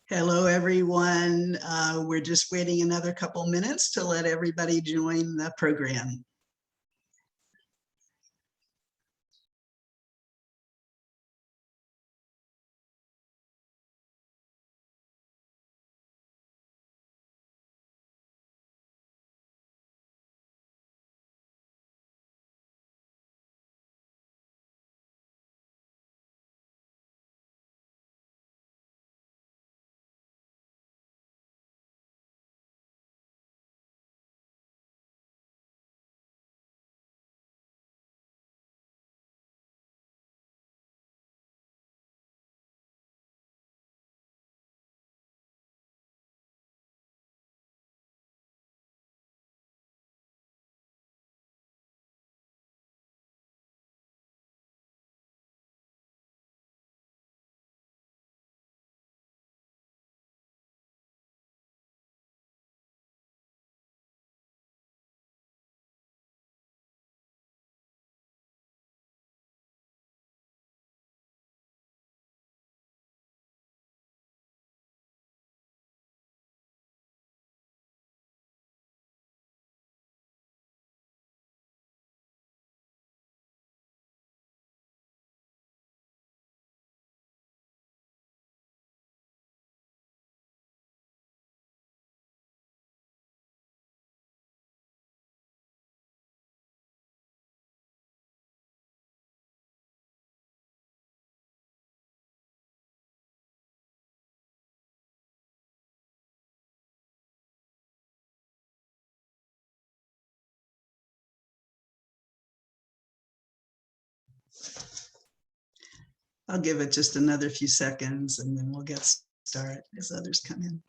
Hello, everyone. We're just waiting another couple minutes to let everybody join the program. I'll give it just another few seconds and then we'll get started as others come in.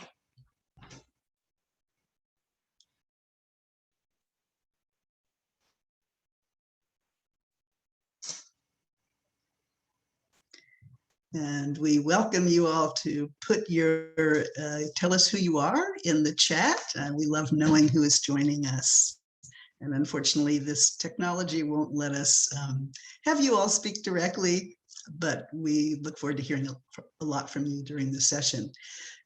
And we welcome you all to put your, tell us who you are in the chat. We love knowing who is joining us. And unfortunately, this technology won't let us have you all speak directly, but we look forward to hearing a lot from you during the session.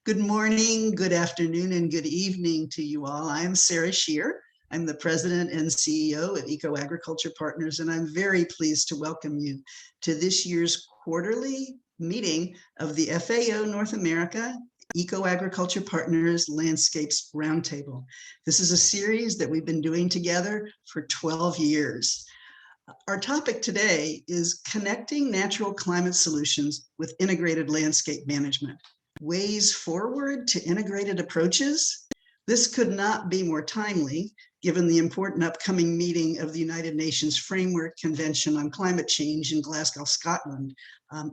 Good morning, good afternoon, and good evening to you all. I'm Sara Scherr. I'm the president and CEO of EcoAgriculture Partners, and I'm very pleased to welcome you to this year's quarterly meeting of the FAO North America EcoAgriculture Partners Landscapes Roundtable. This is a series that we've been doing together for 12 years. Our topic today is connecting natural climate solutions with integrated landscape management. Ways forward to integrated approaches. This could not be more timely given the important upcoming meeting of the United Nations Framework Convention on Climate Change in Glasgow, Scotland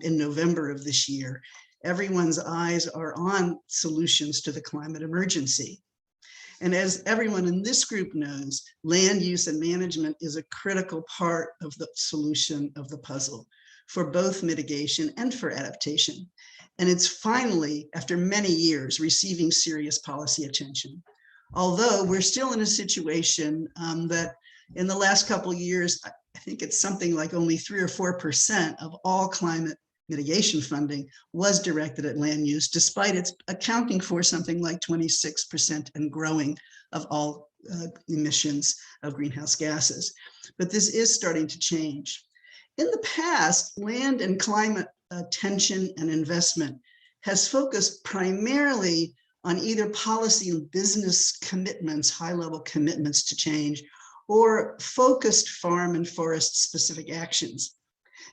in November of this year. Everyone's eyes are on solutions to the climate emergency. And as everyone in this group knows, land use and management is a critical part of the solution of the puzzle for both mitigation and for adaptation. And it's finally, after many years, receiving serious policy attention. Although we're still in a situation that in the last couple of years, I think it's something like only 3 or 4% of all climate mitigation funding was directed at land use, despite its accounting for something like 26% and growing of all emissions of greenhouse gases. But this is starting to change. In the past, land and climate attention and investment has focused primarily on either policy and business commitments, high-level commitments to change, or focused farm and forest specific actions.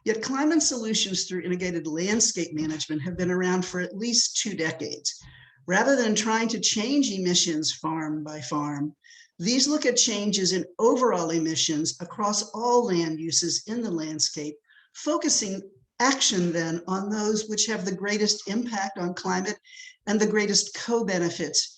Yet climate solutions through integrated landscape management have been around for at least 2 decades. Rather than trying to change emissions farm by farm, these look at changes in overall emissions across all land uses in the landscape, focusing action then on those which have the greatest impact on climate and the greatest co-benefits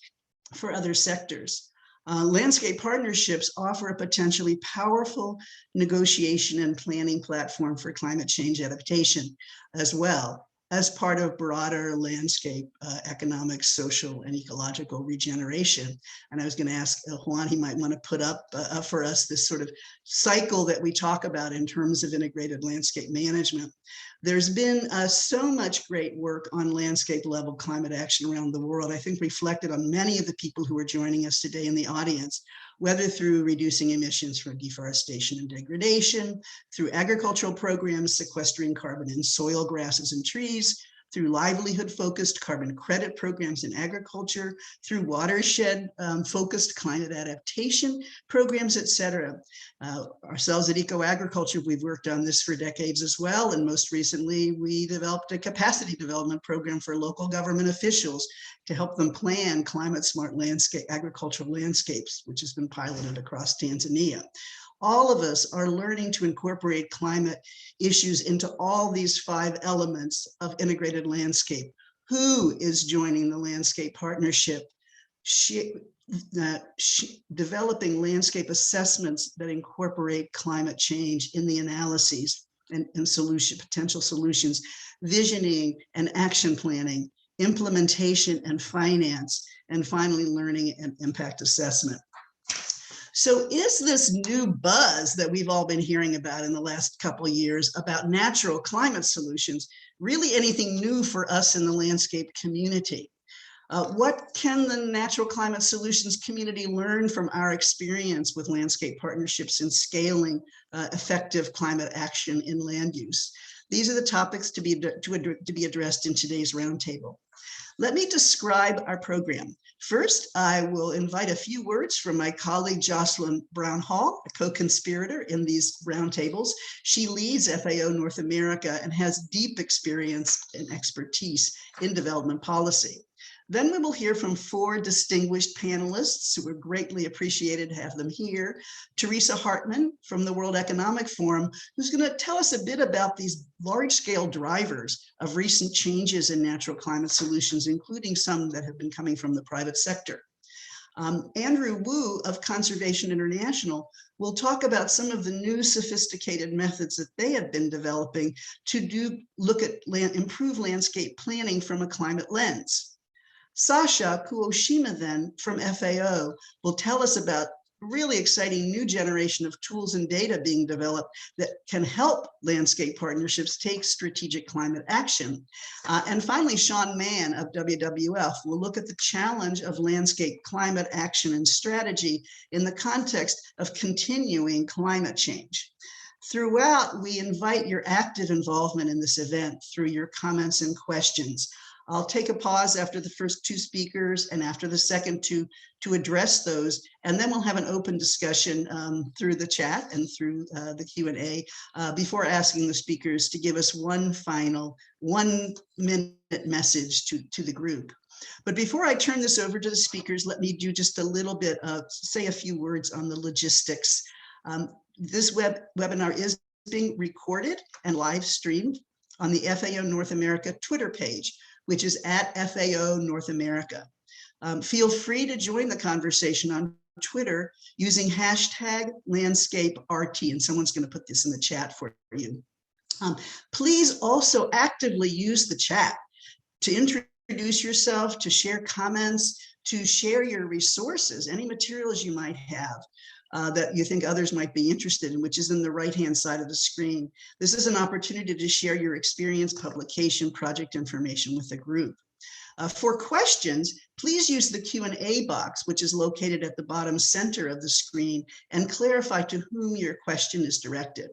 for other sectors. Landscape partnerships offer a potentially powerful negotiation and planning platform for climate change adaptation, as well as part of broader landscape economic, social, and ecological regeneration. And I was going to ask Juan, he might want to put up for us this sort of cycle that we talk about in terms of integrated landscape management. There's been so much great work on landscape level climate action around the world, I think reflected on many of the people who are joining us today in the audience, whether through reducing emissions from deforestation and degradation, through agricultural programs sequestering carbon in soil, grasses, and trees, through livelihood-focused carbon credit programs in agriculture, through watershed-focused climate adaptation programs, etc. Ourselves at EcoAgriculture, we've worked on this for decades as well, and most recently we developed a capacity development program for local government officials to help them plan climate-smart agricultural landscapes, which has been piloted across Tanzania. All of us are learning to incorporate climate issues into all these 5 elements of integrated landscape. Who is joining the landscape partnership? Developing landscape assessments that incorporate climate change in the analyses and potential solutions, visioning and action planning, implementation and finance, and finally learning and impact assessment. So is this new buzz that we've all been hearing about in the last couple of years about natural climate solutions really anything new for us in the landscape community? What can the natural climate solutions community learn from our experience with landscape partnerships in scaling effective climate action in land use? These are the topics to be addressed in today's roundtable. Let me describe our program. First, I will invite a few words from my colleague Jocelyn Brown-Hall, a co-conspirator in these roundtables. She leads FAO-North America and has deep experience and expertise in development policy. Then we will hear from 4 distinguished panelists who are greatly appreciated to have them here. Teresa Hartmann from the World Economic Forum, who's going to tell us a bit about these large-scale drivers of recent changes in natural climate solutions, including some that have been coming from the private sector. Andrew Wu of Conservation International will talk about some of the new sophisticated methods that they have been developing to look at improve landscape planning from a climate lens. Sasha Kuoshima then from FAO will tell us about really exciting new generation of tools and data being developed that can help landscape partnerships take strategic climate action. And finally, Sean Mann of WWF will look at the challenge of landscape climate action and strategy in the context of continuing climate change. Throughout, we invite your active involvement in this event through your comments and questions. I'll take a pause after the first 2 speakers and after the second to address those, and then we'll have an open discussion through the chat and through the Q&A before asking the speakers to give us one final 1-minute message to the group. But before I turn this over to the speakers, let me do just a little bit of say a few words on the logistics. This webinar is being recorded and live streamed on the FAO North America Twitter page, which is at FAO North America. Feel free to join the conversation on Twitter using #LandscapeRT, and someone's going to put this in the chat for you. Please also actively use the chat to introduce yourself, to share comments, to share your resources, any materials you might have that you think others might be interested in, which is in the right-hand side of the screen. This is an opportunity to share your experience, publication, project information with the group. For questions, please use the Q&A box, which is located at the bottom center of the screen, and clarify to whom your question is directed.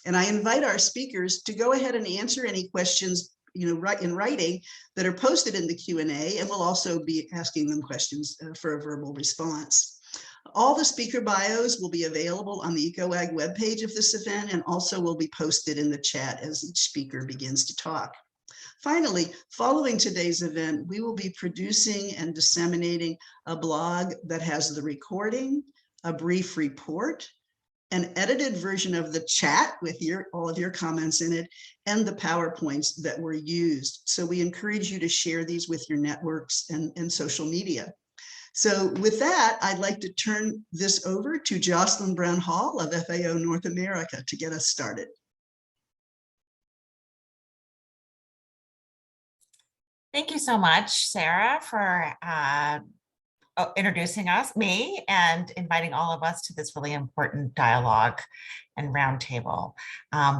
And I invite our speakers to go ahead and answer any questions in writing that are posted in the Q&A, and we'll also be asking them questions for a verbal response. All the speaker bios will be available on the EcoAg webpage of this event and also will be posted in the chat as each speaker begins to talk. Finally, following today's event, we will be producing and disseminating a blog that has the recording, a brief report, an edited version of the chat with all of your comments in it, and the PowerPoints that were used. So we encourage you to share these with your networks and social media. So with that, I'd like to turn this over to Jocelyn Brown-Hall of FAO North America to get us started. Thank you so much, Sara, for introducing me, and inviting all of us to this really important dialogue and roundtable.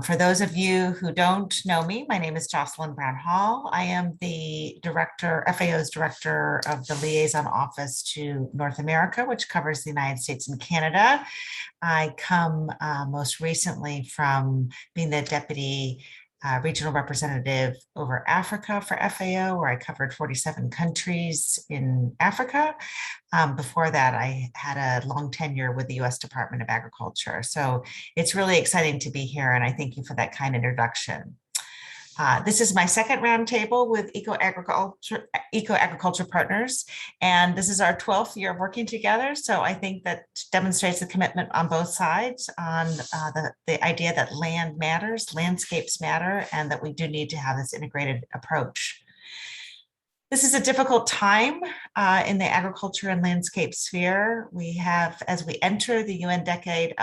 For those of you who don't know me, my name is Jocelyn Brown-Hall. I am the FAO's director of the Liaison Office to North America, which covers the United States and Canada. I come most recently from being the deputy regional representative over Africa for FAO, where I covered 47 countries in Africa. Before that, I had a long tenure with the US Department of Agriculture. So it's really exciting to be here, and I thank you for that kind introduction. This is my second roundtable with EcoAgriculture partners, and this is our 12th year of working together. So I think that demonstrates the commitment on both sides on the idea that land matters, landscapes matter, and that we do need to have this integrated approach. This is a difficult time in the agriculture and landscape sphere. We have, as we enter the UN decade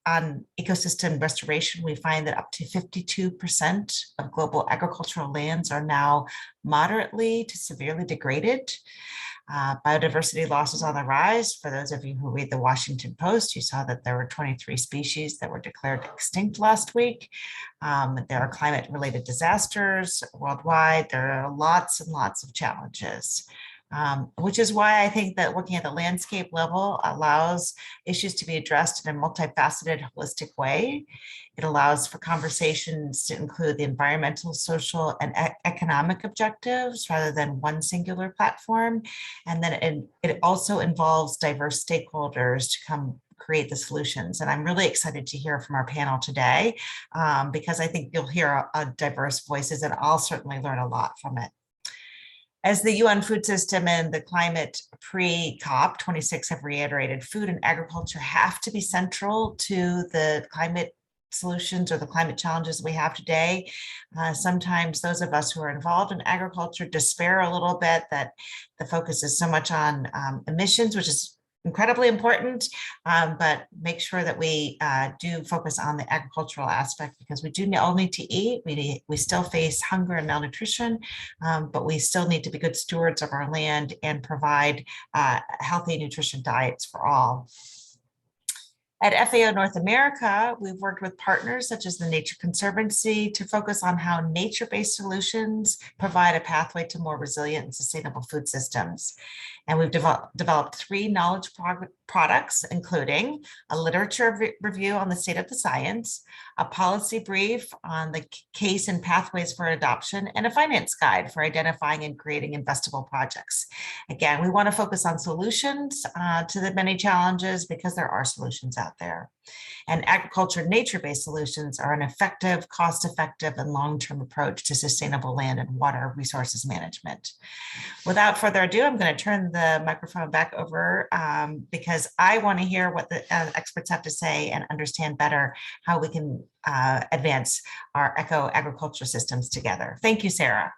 on ecosystem restoration, we find that up to 52% of global agricultural lands are now moderately to severely degraded. Biodiversity loss is on the rise. For those of you who read the Washington Post, you saw that there were 23 species that were declared extinct last week. There are climate-related disasters worldwide. There are lots and lots of challenges, which is why I think that looking at the landscape level allows issues to be addressed in a multifaceted, holistic way. It allows for conversations to include the environmental, social, and economic objectives rather than one singular platform. And then it also involves diverse stakeholders to come create the solutions. And I'm really excited to hear from our panel today because I think you'll hear diverse voices, and I'll certainly learn a lot from it. As the UN food system and the climate pre-COP26 have reiterated, food and agriculture have to be central to the climate solutions or the climate challenges we have today. Sometimes those of us who are involved in agriculture despair a little bit that the focus is so much on emissions, which is incredibly important, but make sure that we do focus on the agricultural aspect, because we do all need to eat. We still face hunger and malnutrition, but we still need to be good stewards of our land and provide healthy nutrition diets for all. At FAO North America, we've worked with partners such as the Nature Conservancy to focus on how nature-based solutions provide a pathway to more resilient and sustainable food systems. And we've developed 3 knowledge products, including a literature review on the state of the science, a policy brief on the case and pathways for adoption, and a finance guide for identifying and creating investable projects. Again, we want to focus on solutions to the many challenges because there are solutions out there. And agriculture nature-based solutions are an effective, cost-effective, and long-term approach to sustainable land and water resources management. Without further ado, I'm going to turn the microphone back over because I want to hear what the experts have to say and understand better how we can advance our eco-agriculture systems together. Thank you, Sara.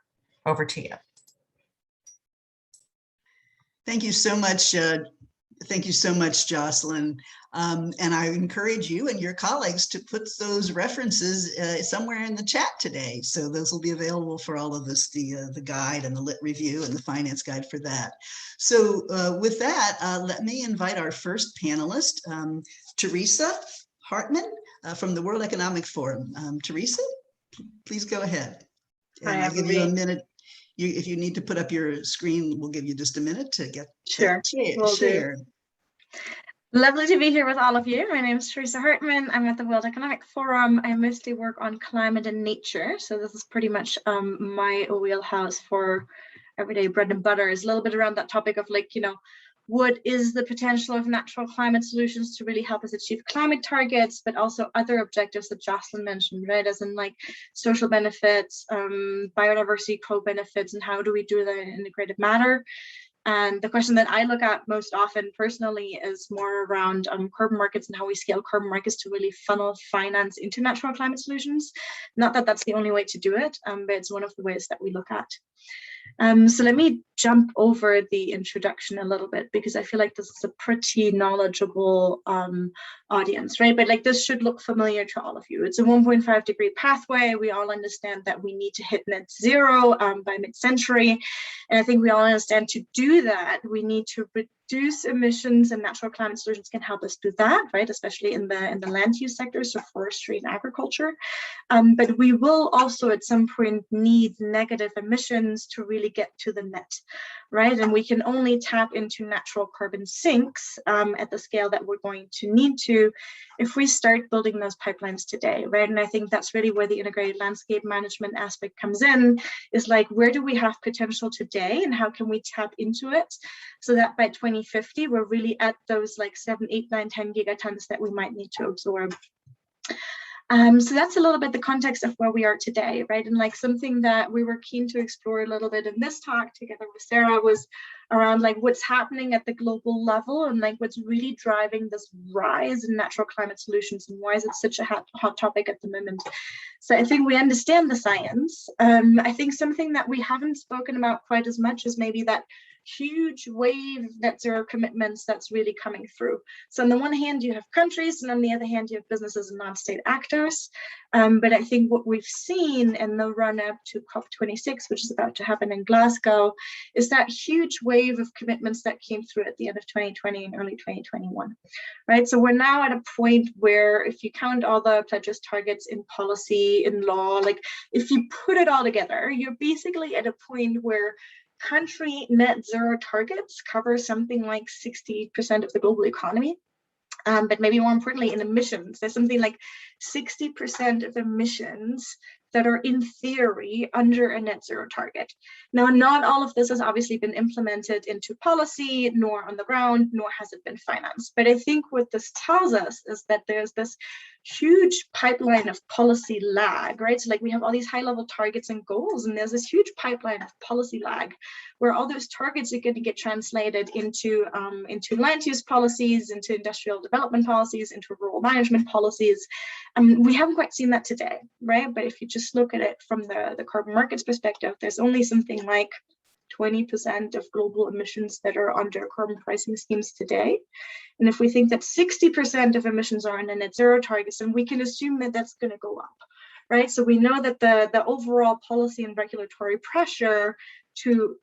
Over to you. Thank you so much. Thank you so much, Jocelyn. And I encourage you and your colleagues to put those references somewhere in the chat today. So those will be available for all of us, the guide and the lit review and the finance guide for that. So with that, let me invite our first panelist, Teresa Hartmann from the World Economic Forum. Teresa, please go ahead. And I'll give you a minute. If you need to put up your screen, we'll give you just a minute to get shared. Lovely to be here with all of you. My name is Teresa Hartmann. I'm at the World Economic Forum. I mostly work on climate and nature. So this is pretty much my wheelhouse for everyday bread and butter. Is a little bit around that topic of, like, you know, what is the potential of natural climate solutions to really help us achieve climate targets, but also other objectives that Jocelyn mentioned, right? As in, like, social benefits, biodiversity co-benefits, and how do we do that in an integrated manner? And the question that I look at most often personally is more around carbon markets and how we scale carbon markets to really funnel finance into natural climate solutions. Not that that's the only way to do it, but it's one of the ways that we look at. So let me jump over the introduction a little bit, because I feel like this is a pretty knowledgeable audience, right? But like, this should look familiar to all of you. It's a 1.5 degree pathway. We all understand that we need to hit net zero by mid-century. And I think we all understand to do that, we need to reduce emissions, and natural climate solutions can help us do that, right? Especially in the land use sector, so forestry and agriculture. But we will also at some point need negative emissions to really get to the net, right? And we can only tap into natural carbon sinks at the scale that we're going to need to if we start building those pipelines today, right? And I think that's really where the integrated landscape management aspect comes in, is like, where do we have potential today and how can we tap into it so that by 2050, we're really at those like 7, 8, 9, 10 gigatons that we might need to absorb. So that's a little bit the context of where we are today, right? And like something that we were keen to explore a little bit in this talk together with Sara was around like what's happening at the global level and like what's really driving this rise in natural climate solutions and why is it such a hot topic at the moment. So I think we understand the science. I think something that we haven't spoken about quite as much is maybe that huge wave of net zero commitments that's really coming through. So on the one hand, you have countries, and on the other hand, you have businesses and non-state actors. But I think what we've seen in the run-up to COP26, which is about to happen in Glasgow, is that huge wave of commitments that came through at the end of 2020 and early 2021, right? So we're now at a point where if you count all the pledges, targets in policy, in law, like if you put it all together, you're basically at a point where country net zero targets cover something like 60% of the global economy. But maybe more importantly, in emissions, there's something like 60% of emissions that are in theory under a net zero target. Now, not all of this has obviously been implemented into policy, nor on the ground, nor has it been financed. But I think what this tells us is that there's this huge pipeline of policy lag, right? So like we have all these high level targets and goals, and there's this huge pipeline of policy lag where all those targets are going to get translated into land use policies, into industrial development policies, into rural management policies. We haven't quite seen that today, right? But if you just look at it from the carbon markets perspective, there's only something like 20% of global emissions that are under carbon pricing schemes today. And if we think that 60% of emissions are under net zero targets, then we can assume that that's going to go up, right? So we know that the overall policy and regulatory pressure to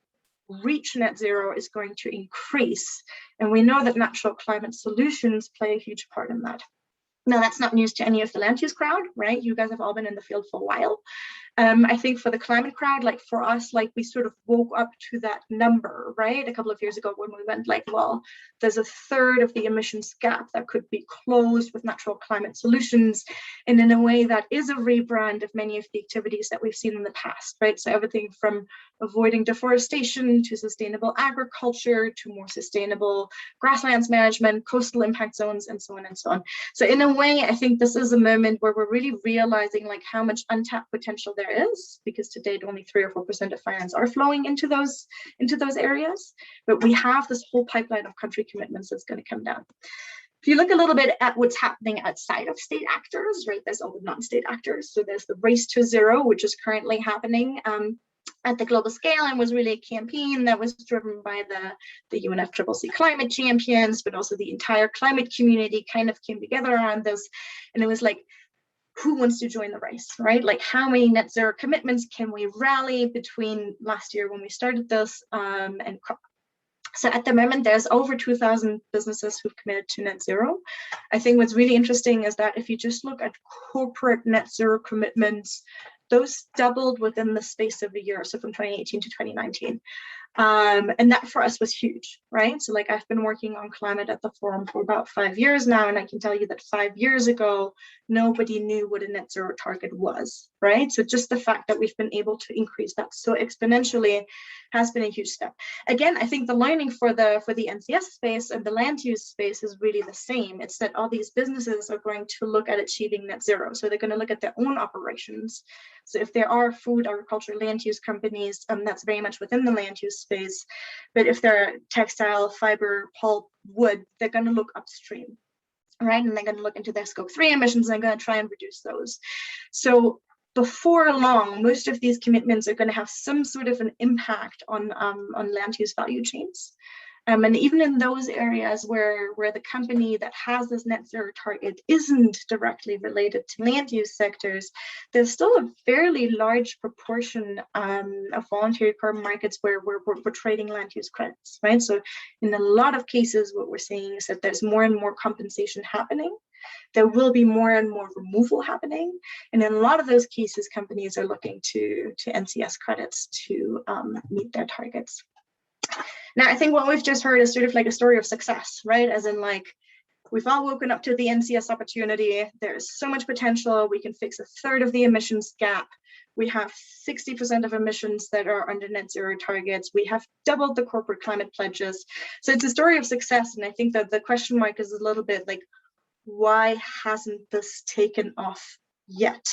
reach net zero is going to increase. And we know that natural climate solutions play a huge part in that. Now, that's not news to any of the land use crowd, right? You guys have all been in the field for a while. I think for the climate crowd, like for us, like we sort of woke up to that number, right? A couple of years ago when we went like, well, there's a third of the emissions gap that could be closed with natural climate solutions. And in a way that is a rebrand of many of the activities that we've seen in the past, right? So everything from avoiding deforestation to sustainable agriculture to more sustainable grasslands management, coastal impact zones, and so on and so on. So in a way, I think this is a moment where we're really realizing like how much untapped potential there is, because to date only 3 or 4% of finance are flowing into those areas. But we have this whole pipeline of country commitments that's going to come down. If you look a little bit at what's happening outside of state actors, right, there's all the non-state actors. So there's the Race to Zero, which is currently happening at the global scale, and was really a campaign that was driven by the UNFCCC climate champions, but also the entire climate community kind of came together around this. And it was like, who wants to join the race, right? Like how many net zero commitments can we rally between last year when we started this and COP? So at the moment, there's over 2,000 businesses who've committed to net zero. I think what's really interesting is that if you just look at corporate net zero commitments, those doubled within the space of a year, so from 2018 to 2019. And that for us was huge, right? So like I've been working on climate at the forum for about 5 years now, and I can tell you that 5 years ago, nobody knew what a net zero target was, right? So just the fact that we've been able to increase that so exponentially has been a huge step. Again, I think the learning for the NCS space and the land use space is really the same. It's that all these businesses are going to look at achieving net zero. So they're going to look at their own operations. So if there are food, agriculture, land use companies, that's very much within the land use space. But if they're textile, fiber, pulp, wood, they're going to look upstream, right? And they're going to look into their scope 3 emissions and they're going to try and reduce those. So before long, most of these commitments are going to have some sort of an impact on land use value chains. And even in those areas where the company that has this net zero target isn't directly related to land use sectors, there's still a fairly large proportion of voluntary carbon markets where we're trading land use credits, right? So in a lot of cases, what we're seeing is that there's more and more compensation happening. There will be more and more removal happening. And in a lot of those cases, companies are looking to NCS credits to meet their targets. Now, I think what we've just heard is sort of like a story of success, right? As in, like, we've all woken up to the NCS opportunity. There's so much potential. We can fix a third of the emissions gap. We have 60% of emissions that are under net zero targets. We have doubled the corporate climate pledges. So it's a story of success. And I think that the question mark is a little bit like, why hasn't this taken off yet?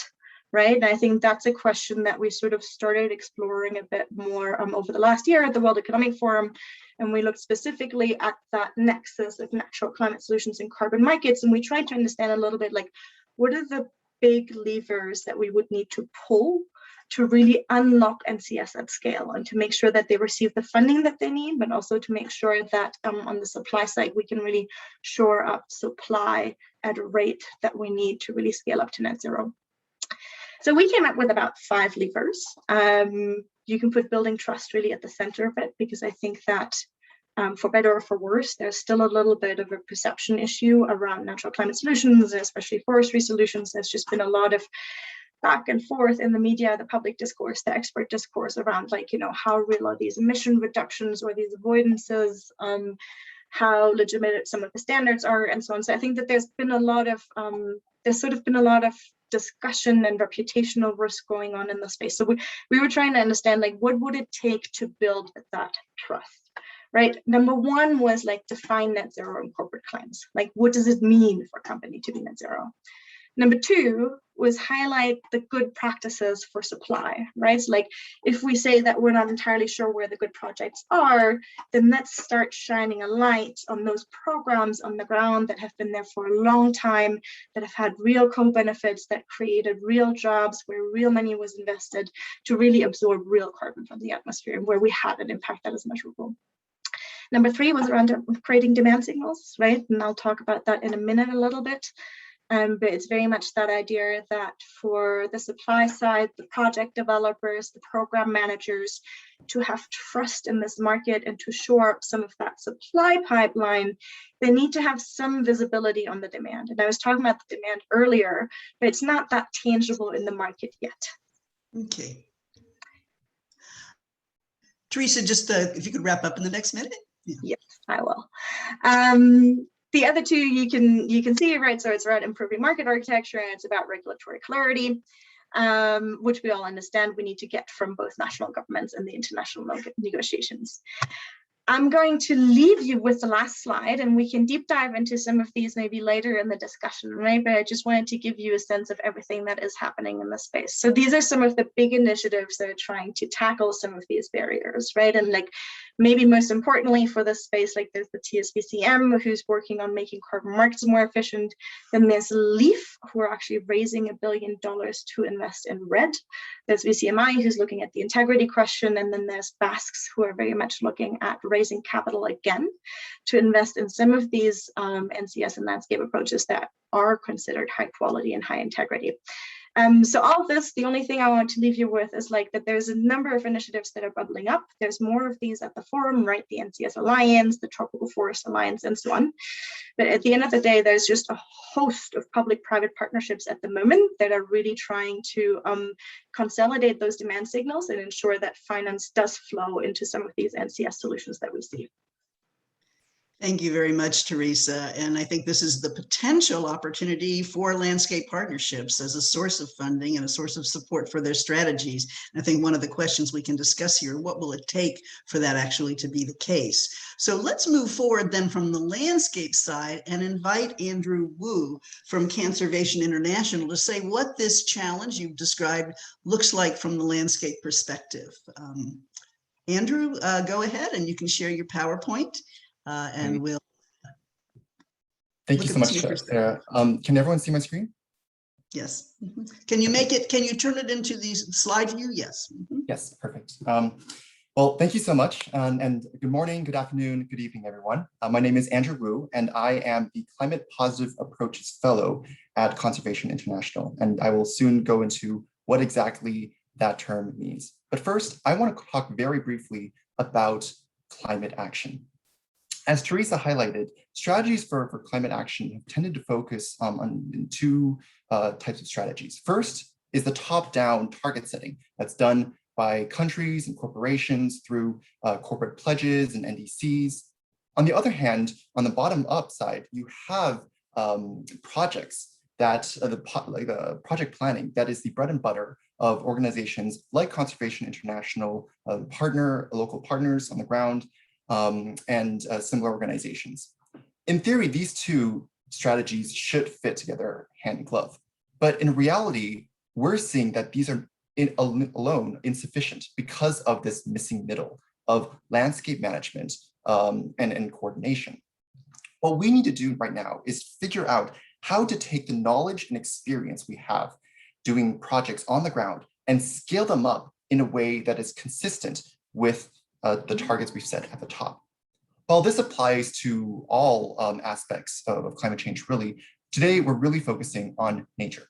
Right. And I think that's a question that we sort of started exploring a bit more over the last year at the World Economic Forum. And we looked specifically at that nexus of natural climate solutions and carbon markets. And we tried to understand a little bit like, what are the big levers that we would need to pull to really unlock NCS at scale and to make sure that they receive the funding that they need, but also to make sure that on the supply side, we can really shore up supply at a rate that we need to really scale up to net zero. So we came up with about 5 levers. You can put building trust really at the center of it, because I think that for better or for worse, there's still a little bit of a perception issue around natural climate solutions, especially forestry solutions. There's just been a lot of back and forth in the media, the public discourse, the expert discourse around, like, you know, how real are these emission reductions or these avoidances, how legitimate some of the standards are, and so on. So I think that there's been a lot of discussion and reputational risk going on in the space. So we were trying to understand, like, what would it take to build that trust, right? Number one was like define net zero in corporate claims. Like, what does it mean for a company to be net zero? Number two was highlight the good practices for supply, right? So like, if we say that we're not entirely sure where the good projects are, then let's start shining a light on those programs on the ground that have been there for a long time, that have had real co-benefits, that created real jobs, where real money was invested to really absorb real carbon from the atmosphere, and where we had an impact that is measurable. Number three was around creating demand signals, right? And I'll talk about that in a minute a little bit. But it's very much that idea that for the supply side, the project developers, the program managers, to have trust in this market and to shore up some of that supply pipeline, they need to have some visibility on the demand. And I was talking about the demand earlier, but it's not that tangible in the market yet. Okay. Teresa, just if you could wrap up in the next minute. Yeah. Yes, I will. The other two you can see, right? So it's around improving market architecture, and it's about regulatory clarity, which we all understand we need to get from both national governments and the international negotiations. I'm going to leave you with the last slide, and we can deep dive into some of these maybe later in the discussion, right? But I just wanted to give you a sense of everything that is happening in the space. So these are some of the big initiatives that are trying to tackle some of these barriers, right? And like, maybe most importantly for this space, like there's the TSVCM, who's working on making carbon markets more efficient. Then there's LEAF, who are actually raising $1 billion to invest in RED. There's VCMI, who's looking at the integrity question. And then there's BASCs, who are very much looking at raising capital again to invest in some of these NCS and landscape approaches that are considered high quality and high integrity. So all of this, the only thing I want to leave you with is like that there's a number of initiatives that are bubbling up. There's more of these at the forum, right? The NCS Alliance, the Tropical Forest Alliance, and so on. But at the end of the day, there's just a host of public-private partnerships at the moment that are really trying to consolidate those demand signals and ensure that finance does flow into some of these NCS solutions that we see. Thank you very much, Teresa. And I think this is the potential opportunity for landscape partnerships as a source of funding and a source of support for their strategies. And I think one of the questions we can discuss here, what will it take for that actually to be the case? So let's move forward then from the landscape side and invite Andrew Wu from Conservation International to say what this challenge you've described looks like from the landscape perspective. Andrew, go ahead and you can share your PowerPoint. And we'll thank you so much, Sara. Can everyone see my screen? Yes. Can you make it, can you turn it into the slide view? Yes. Yes, perfect. Well, thank you so much. And good morning, good afternoon, good evening, everyone. My name is Andrew Wu, and I am the Climate Positive Approaches Fellow at Conservation International. And I will soon go into what exactly that term means. But first, I want to talk very briefly about climate action. As Teresa highlighted, strategies for climate action have tended to focus on two types of strategies. First is the top-down target setting that's done by countries and corporations through corporate pledges and NDCs. On the other hand, on the bottom-up side, you have projects that the project planning that is the bread and butter of organizations like Conservation International, local partners on the ground, and similar organizations. In theory, these two strategies should fit together hand in glove. But in reality, we're seeing that these are alone insufficient because of this missing middle of landscape management and coordination. What we need to do right now is figure out how to take the knowledge and experience we have doing projects on the ground and scale them up in a way that is consistent with the targets we've set at the top. While this applies to all aspects of climate change, really, today we're really focusing on nature.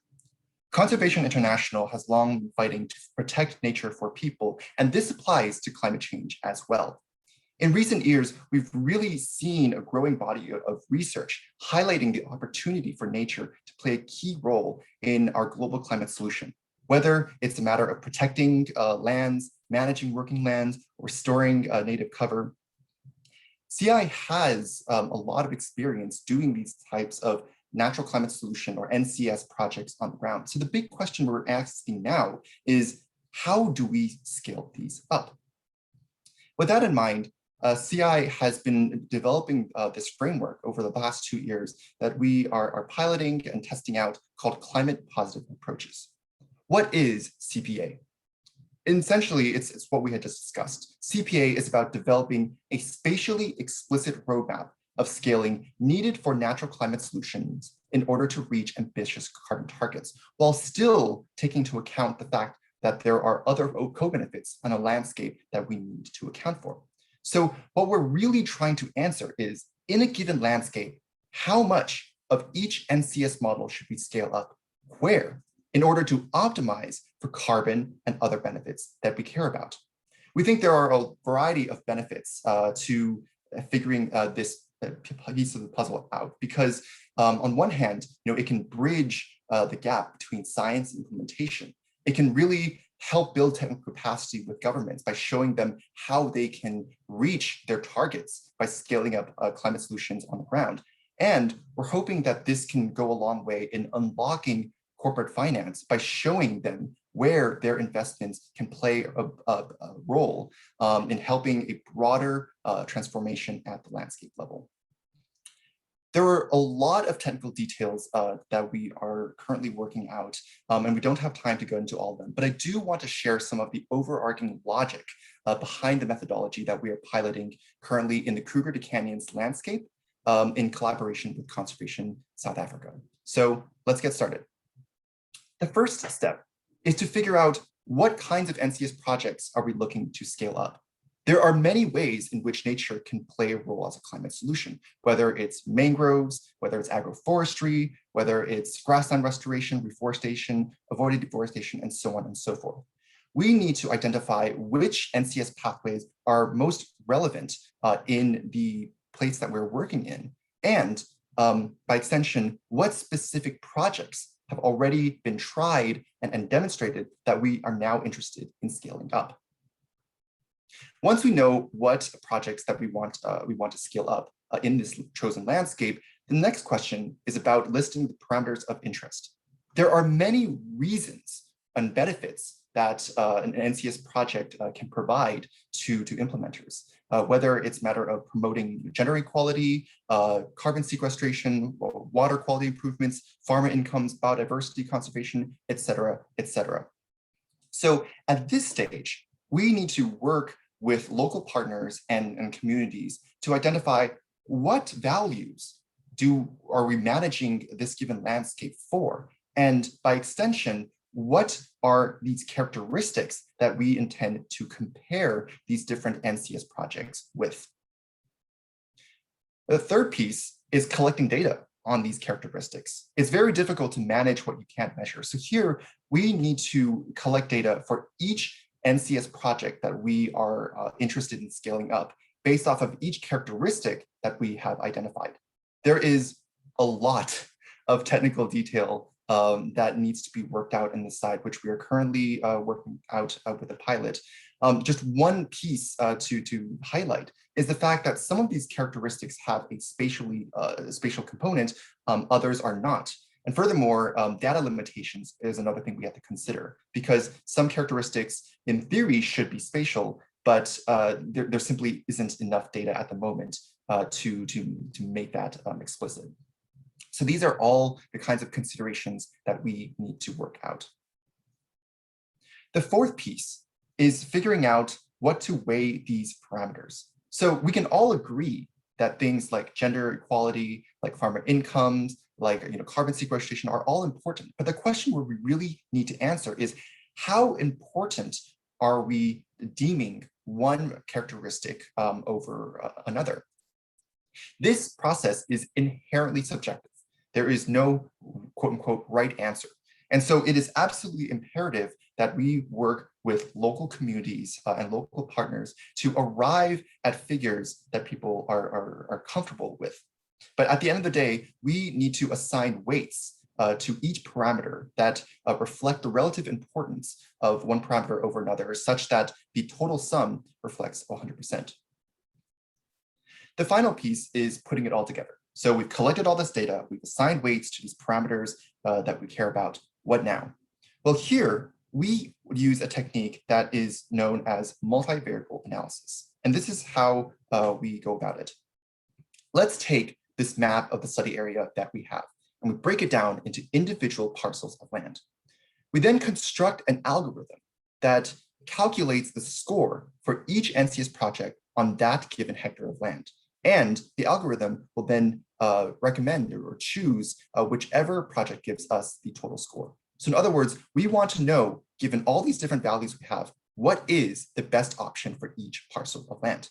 Conservation International has long been fighting to protect nature for people, and this applies to climate change as well. In recent years, we've really seen a growing body of research highlighting the opportunity for nature to play a key role in our global climate solution, whether it's a matter of protecting lands, managing working lands, or restoring native cover. CI has a lot of experience doing these types of natural climate solution or NCS projects on the ground. So the big question we're asking now is, how do we scale these up? With that in mind, CI has been developing this framework over the past 2 years that we are piloting and testing out called climate positive approaches. What is CPA? Essentially, it's what we had just discussed. CPA is about developing a spatially explicit roadmap of scaling needed for natural climate solutions in order to reach ambitious carbon targets, while still taking into account the fact that there are other co-benefits on a landscape that we need to account for. So what we're really trying to answer is, in a given landscape, how much of each NCS model should we scale up, where, in order to optimize for carbon and other benefits that we care about. We think there are a variety of benefits to figuring this piece of the puzzle out, because on one hand, it can bridge the gap between science and implementation. It can really help build technical capacity with governments by showing them how they can reach their targets by scaling up climate solutions on the ground. And we're hoping that this can go a long way in unlocking corporate finance by showing them where their investments can play a role in helping a broader transformation at the landscape level. There are a lot of technical details that we are currently working out, and we don't have time to go into all of them, but I do want to share some of the overarching logic behind the methodology that we are piloting currently in the Kruger to Canyons landscape in collaboration with Conservation South Africa. So let's get started. The first step is to figure out what kinds of NCS projects are we looking to scale up. There are many ways in which nature can play a role as a climate solution, whether it's mangroves, whether it's agroforestry, whether it's grassland restoration, reforestation, avoided deforestation, and so on and so forth. We need to identify which NCS pathways are most relevant in the place that we're working in, and by extension, what specific projects have already been tried and demonstrated that we are now interested in scaling up. Once we know what projects that we want to scale up in this chosen landscape, the next question is about listing the parameters of interest. There are many reasons and benefits that an NCS project can provide to implementers, whether it's a matter of promoting gender equality, carbon sequestration, water quality improvements, farmer incomes, biodiversity conservation, et cetera, et cetera. So at this stage, we need to work with local partners and communities to identify what values are we managing this given landscape for, and by extension, what are these characteristics that we intend to compare these different NCS projects with? The third piece is collecting data on these characteristics. It's very difficult to manage what you can't measure. So here we need to collect data for each NCS project that we are interested in scaling up based off of each characteristic that we have identified. There is a lot of technical detail that needs to be worked out in the side, which we are currently working out with the pilot. Just one piece to highlight is the fact that some of these characteristics have a spatial component, others are not. And furthermore, data limitations is another thing we have to consider, because some characteristics in theory should be spatial, but there simply isn't enough data at the moment to make that explicit. So these are all the kinds of considerations that we need to work out. The fourth piece is figuring out what to weigh these parameters. So we can all agree that things like gender equality, like farmer incomes, like carbon sequestration are all important. But the question where we really need to answer is, how important are we deeming one characteristic over another? This process is inherently subjective. There is no quote unquote right answer. And so it is absolutely imperative that we work with local communities and local partners to arrive at figures that people are comfortable with. But at the end of the day, we need to assign weights to each parameter that reflect the relative importance of one parameter over another, such that the total sum reflects 100%. The final piece is putting it all together. So we've collected all this data, we've assigned weights to these parameters that we care about. What now? Well, here we would use a technique that is known as multivariable analysis. And this is how we go about it. Let's take this map of the study area that we have, and we break it down into individual parcels of land. We then construct an algorithm that calculates the score for each NCS project on that given hectare of land. And the algorithm will then recommend or choose whichever project gives us the total score. So in other words, we want to know, given all these different values we have, what is the best option for each parcel of land?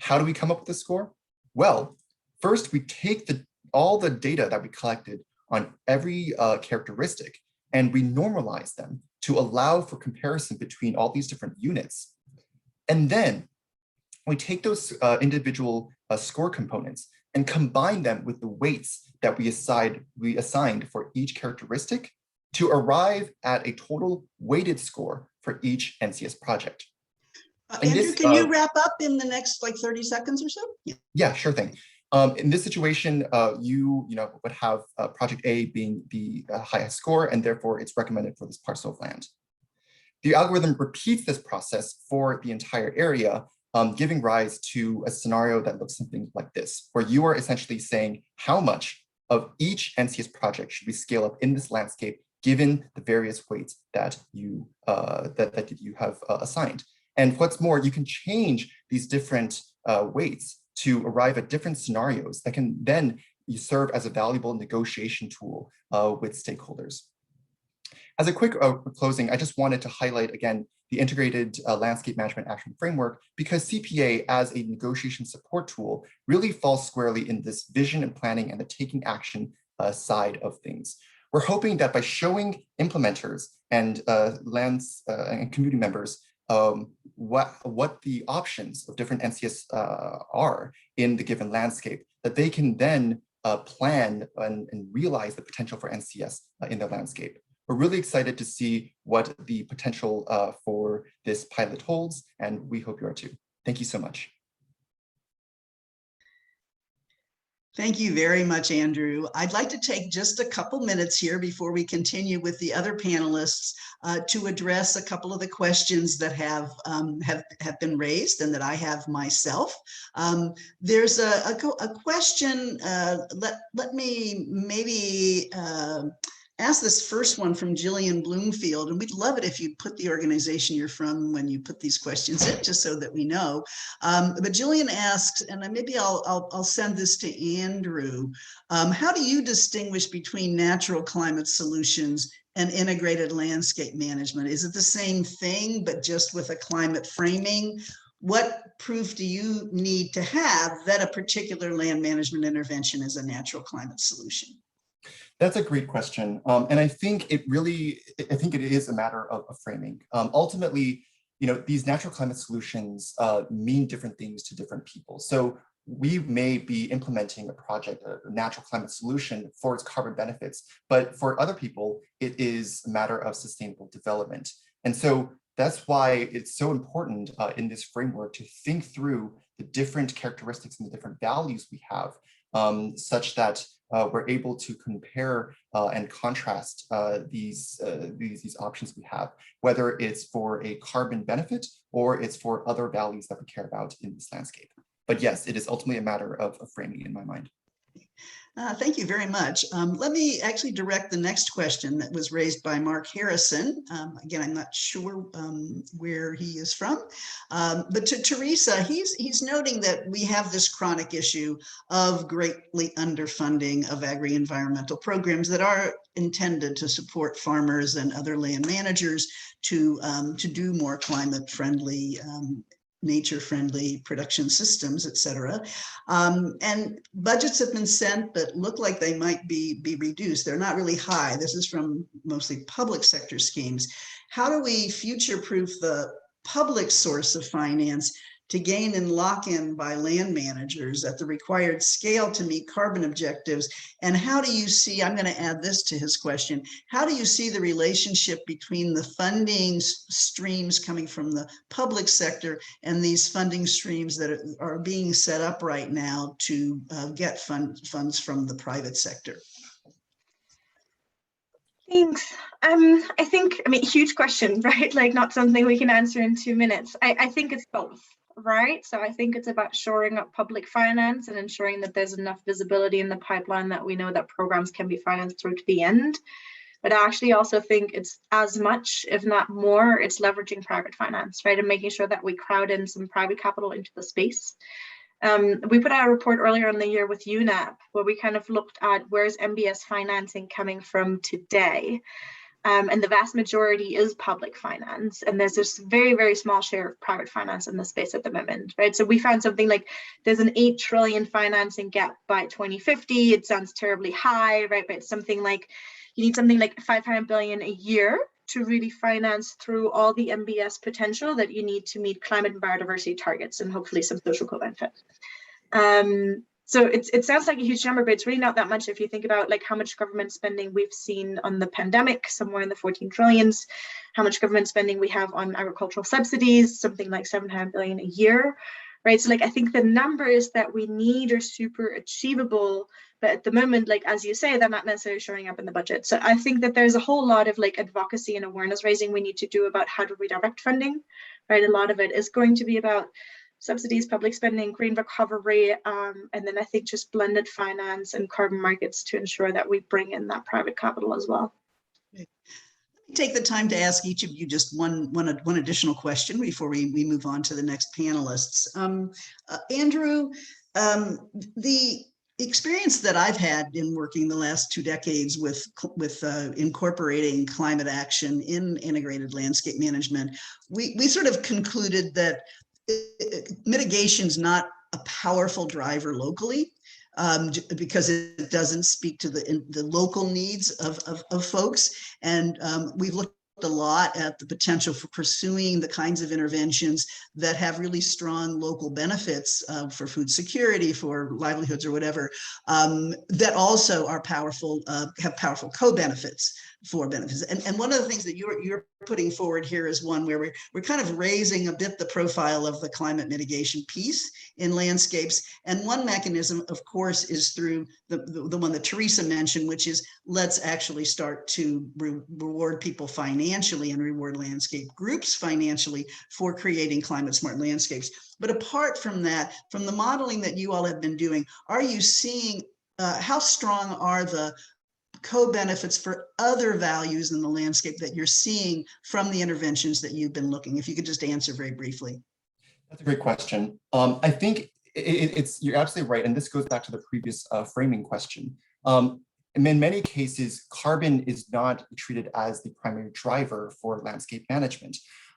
How do we come up with the score? Well, first we take all the data that we collected on every characteristic and we normalize them to allow for comparison between all these different units. And then we take those individual score components and combine them with the weights that we assigned for each characteristic to arrive at a total weighted score for each NCS project. Andrew, can you wrap up in the next 30 seconds or so? Yeah, sure thing. In this situation, you would have project A being the highest score, and therefore it's recommended for this parcel of land. The algorithm repeats this process for the entire area, giving rise to a scenario that looks something like this, where you are essentially saying how much of each NCS project should we scale up in this landscape, given the various weights that you have assigned. And what's more, you can change these different weights to arrive at different scenarios that can then serve as a valuable negotiation tool with stakeholders. As a quick closing, I just wanted to highlight again the Integrated Landscape Management Action Framework, because CPA as a negotiation support tool really falls squarely in this vision and planning and the taking action side of things. We're hoping that by showing implementers and and community members what the options of different NCS are in the given landscape, that they can then plan and realize the potential for NCS in the landscape. We're really excited to see what the potential for this pilot holds, and we hope you are too. Thank you so much. Thank you very much, Andrew. I'd like to take just a couple minutes here before we continue with the other panelists to address a couple of the questions that have been raised and that I have myself. There's a question, let me maybe ask this first one from Jillian Bloomfield, and we'd love it if you'd put the organization you're from when you put these questions in, just so that we know. But Jillian asks, and maybe I'll send this to Andrew, how do you distinguish between natural climate solutions and integrated landscape management? Is it the same thing, but just with a climate framing? What proof do you need to have that a particular land management intervention is a natural climate solution? That's a great question. And I think it is a matter of framing. Ultimately, these natural climate solutions mean different things to different people. So we may be implementing a project, a natural climate solution for its carbon benefits, but for other people, it is a matter of sustainable development. And so that's why it's so important in this framework to think through the different characteristics and the different values we have, such that we're able to compare and contrast these options we have, whether it's for a carbon benefit or it's for other values that we care about in this landscape. But yes, it is ultimately a matter of framing in my mind. Thank you very much. Let me actually direct the next question that was raised by Mark Harrison. Again, I'm not sure where he is from, but to Teresa, he's noting that we have this chronic issue of greatly underfunding of agri-environmental programs that are intended to support farmers and other land managers to do more climate-friendly nature-friendly production systems, et cetera. And budgets have been sent, but look like they might be reduced. They're not really high. This is from mostly public sector schemes. How do we future-proof the public source of finance to gain and lock in by land managers at the required scale to meet carbon objectives? And how do you see, I'm going to add this to his question, how do you see the relationship between the funding streams coming from the public sector and these funding streams that are being set up right now to get funds from the private sector? Thanks. I think, huge question, right? Like not something we can answer in 2 minutes. I think it's both. Right. So I think it's about shoring up public finance and ensuring that there's enough visibility in the pipeline that we know that programs can be financed through to the end. But I actually also think it's as much, if not more, it's leveraging private finance, right? And making sure that we crowd in some private capital into the space. We put out a report earlier in the year with UNEP where we kind of looked at where's MBS financing coming from today. And the vast majority is public finance. And there's this very, very small share of private finance in the space at the moment, right? So we found something like there's an 8 trillion financing gap by 2050. It sounds terribly high, right? But it's something like, you need something like 500 billion a year to really finance through all the MBS potential that you need to meet climate and biodiversity targets and hopefully some social co-benefit. So it sounds like a huge number, but it's really not that much if you think about like how much government spending we've seen on the pandemic, somewhere in the 14 trillions, how much government spending we have on agricultural subsidies, something like 700 billion a year, right? So like I think the numbers that we need are super achievable, but at the moment, like as you say, they're not necessarily showing up in the budget. So I think that there's a whole lot of like advocacy and awareness raising we need to do about how to redirect funding, right? A lot of it is going to be about subsidies, public spending, green recovery, and then I think just blended finance and carbon markets to ensure that we bring in that private capital as well. Take the time to ask each of you just one additional question before we move on to the next panelists. Andrew, the experience that I've had in working the last 2 decades with incorporating climate action in integrated landscape management, we sort of concluded that mitigation is not a powerful driver locally because it doesn't speak to the local needs of folks. And we've looked a lot at the potential for pursuing the kinds of interventions that have really strong local benefits for food security, for livelihoods or whatever, that also are powerful, have powerful co-benefits for benefits. And one of the things that you're putting forward here is one where we're kind of raising a bit the profile of the climate mitigation piece in landscapes. And one mechanism, of course, is through the one that Teresa mentioned, which is let's actually start to reward people financially and reward landscape groups financially for creating climate smart landscapes. But apart from that, from the modeling that you all have been doing, are you seeing how strong are the co-benefits for other values in the landscape that you're seeing from the interventions that you've been looking? If you could just answer very briefly. That's a great question. I think you're absolutely right. And this goes back to the previous framing question. In many cases, carbon is not treated as the primary driver for landscape management.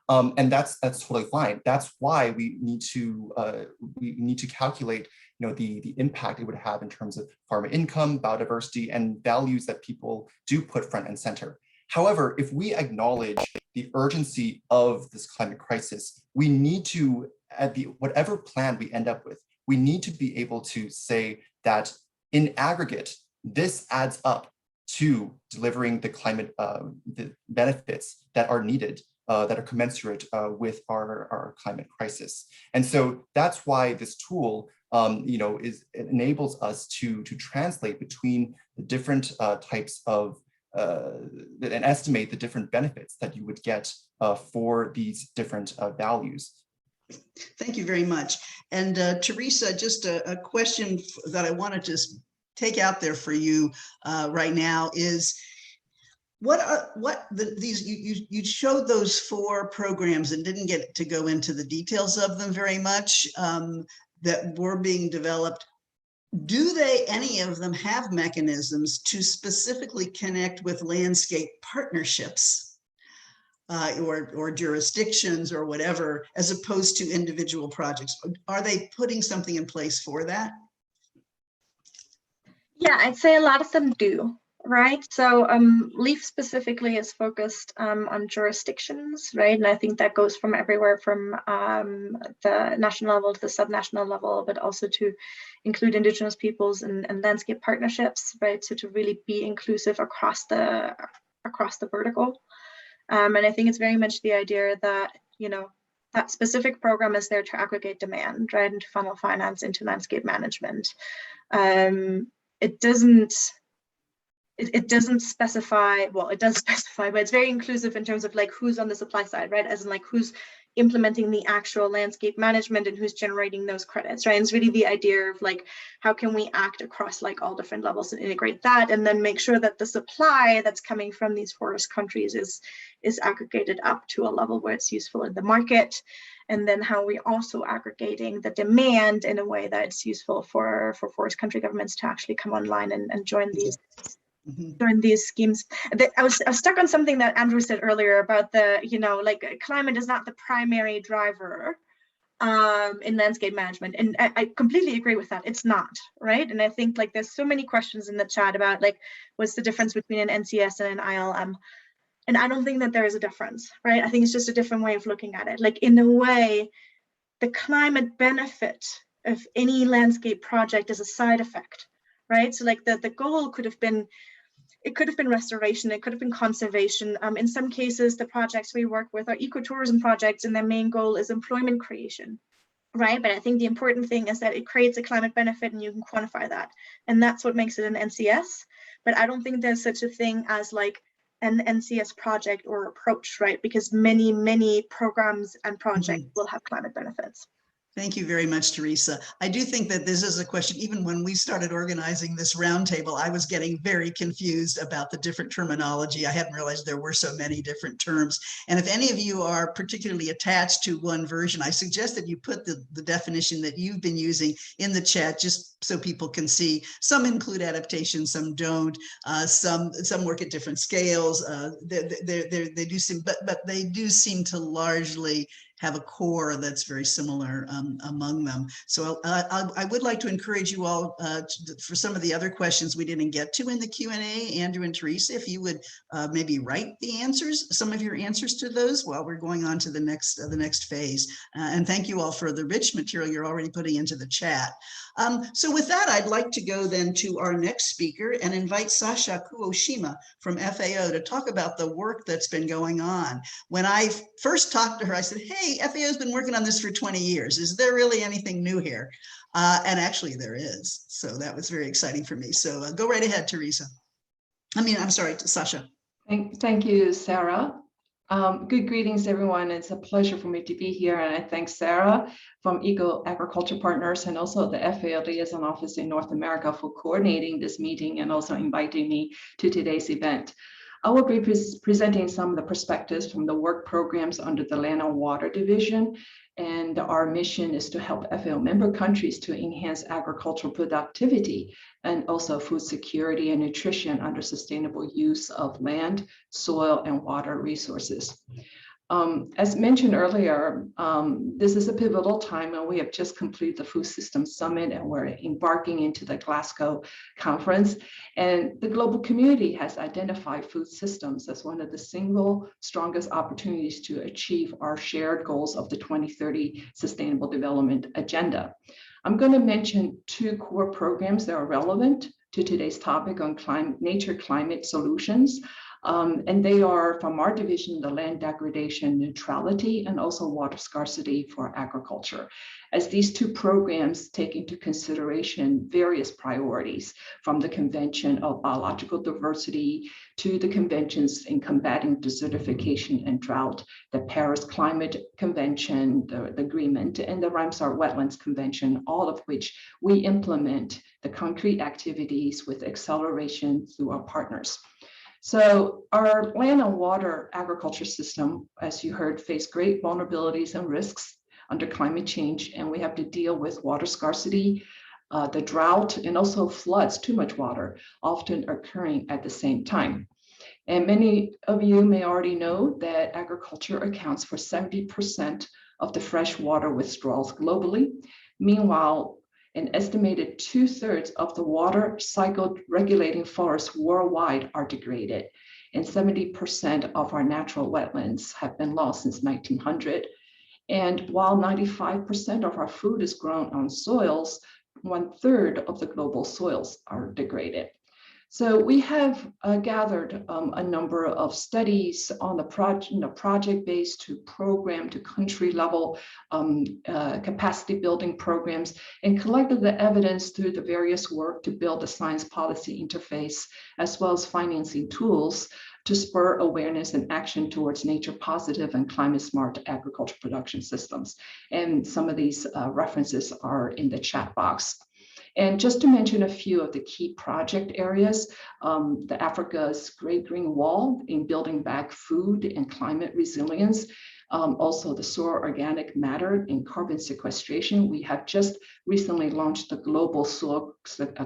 And that's totally fine. That's why we need to calculate, the impact it would have in terms of farmer income, biodiversity, and values that people do put front and center. However, if we acknowledge the urgency of this climate crisis, we need to, whatever plan we end up with, we need to be able to say that in aggregate, this adds up to delivering the climate the benefits that are needed, that are commensurate with our climate crisis. And so that's why this tool, it enables us to translate between the different types of and estimate the different benefits that you would get for these different values. Thank you very much. And Teresa, just a question that I wanted to take out there for you right now is, you showed those 4 programs and didn't get to go into the details of them very much that were being developed. Do any of them have mechanisms to specifically connect with landscape partnerships or jurisdictions or whatever, as opposed to individual projects? Are they putting something in place for that? Yeah, I'd say a lot of them do, right? So LEAF specifically is focused on jurisdictions, right? And I think that goes from everywhere from the national level to the subnational level, but also to include Indigenous peoples and landscape partnerships, right? So to really be inclusive across the vertical. And I think it's very much the idea that, that specific program is there to aggregate demand, right? And to funnel finance into landscape management. It doesn't specify, well, it does specify, but it's very inclusive in terms of like who's on the supply side, right? As in like who's implementing the actual landscape management and who's generating those credits, right? And it's really the idea of like, how can we act across like all different levels and integrate that, and then make sure that the supply that's coming from these forest countries is aggregated up to a level where it's useful in the market. And then how we also aggregating the demand in a way that it's useful for forest country governments to actually come online and join these during these schemes. I was stuck on something that Andrew said earlier about the, like climate is not the primary driver in landscape management. And I completely agree with that. It's not, right? And I think like there's so many questions in the chat about like, what's the difference between an NCS and an ILM? And I don't think that there is a difference, right? I think it's just a different way of looking at it. Like in a way, the climate benefit of any landscape project is a side effect, right? So like the goal could have been, it could have been restoration, it could have been conservation. In some cases, the projects we work with are ecotourism projects and their main goal is employment creation, right? But I think the important thing is that it creates a climate benefit and you can quantify that. And that's what makes it an NCS. But I don't think there's such a thing as like an NCS project or approach, right? Because many, many programs and projects will have climate benefits. Thank you very much, Teresa. I do think that this is a question, even when we started organizing this roundtable, I was getting very confused about the different terminology. I hadn't realized there were so many different terms. And if any of you are particularly attached to one version, I suggest that you put the definition that you've been using in the chat, just so people can see. Some include adaptation, some don't. Some work at different scales. They do seem, but they do seem to largely have a core that's very similar among them. So I would like to encourage you all for some of the other questions we didn't get to in the Q&A, Andrew and Teresa, if you would maybe write the answers, some of your answers to those while we're going on to the next phase. And thank you all for the rich material you're already putting into the chat. So with that, I'd like to go then to our next speaker and invite Sasha Kuoshima from FAO to talk about the work that's been going on. When I first talked to her, I said, hey, FAO's been working on this for 20 years. Is there really anything new here? And actually there is. So that was very exciting for me. So go right ahead, Teresa. I'm sorry, Sasha. Thank you, Sara. Good greetings, everyone. It's a pleasure for me to be here, and I thank Sara from EcoAgriculture Partners and also the FAO Liaison Office in North America for coordinating this meeting and also inviting me to today's event. I will be presenting some of the perspectives from the work programs under the Land and Water Division, and our mission is to help FAO member countries to enhance agricultural productivity and also food security and nutrition under sustainable use of land, soil, and water resources. As mentioned earlier, this is a pivotal time, and we have just completed the Food Systems Summit, and we're embarking into the Glasgow conference. And the global community has identified food systems as one of the single strongest opportunities to achieve our shared goals of the 2030 Sustainable Development Agenda. I'm going to mention two core programs that are relevant to today's topic on nature climate solutions. And they are from our division, the land degradation neutrality and also water scarcity for agriculture, as these two programs take into consideration various priorities from the Convention of Biological Diversity to the conventions in combating desertification and drought, the Paris Climate Convention, the agreement, and the Ramsar Wetlands Convention, all of which we implement the concrete activities with acceleration through our partners. So our land and water agriculture system, as you heard, face great vulnerabilities and risks under climate change, and we have to deal with water scarcity, the drought, and also floods, too much water, often occurring at the same time. And many of you may already know that agriculture accounts for 70% of the fresh water withdrawals globally. Meanwhile, an estimated 2/3 of the water cycle regulating forests worldwide are degraded, and 70% of our natural wetlands have been lost since 1900. And while 95% of our food is grown on soils, 1/3 of the global soils are degraded. So we have gathered a number of studies on the project-based to program to country level capacity building programs, and collected the evidence through the various work to build a science policy interface, as well as financing tools to spur awareness and action towards nature positive and climate smart agriculture production systems. And some of these references are in the chat box. And just to mention a few of the key project areas, the Africa's Great Green Wall in building back food and climate resilience, also the soil organic matter in carbon sequestration. We have just recently launched the global soil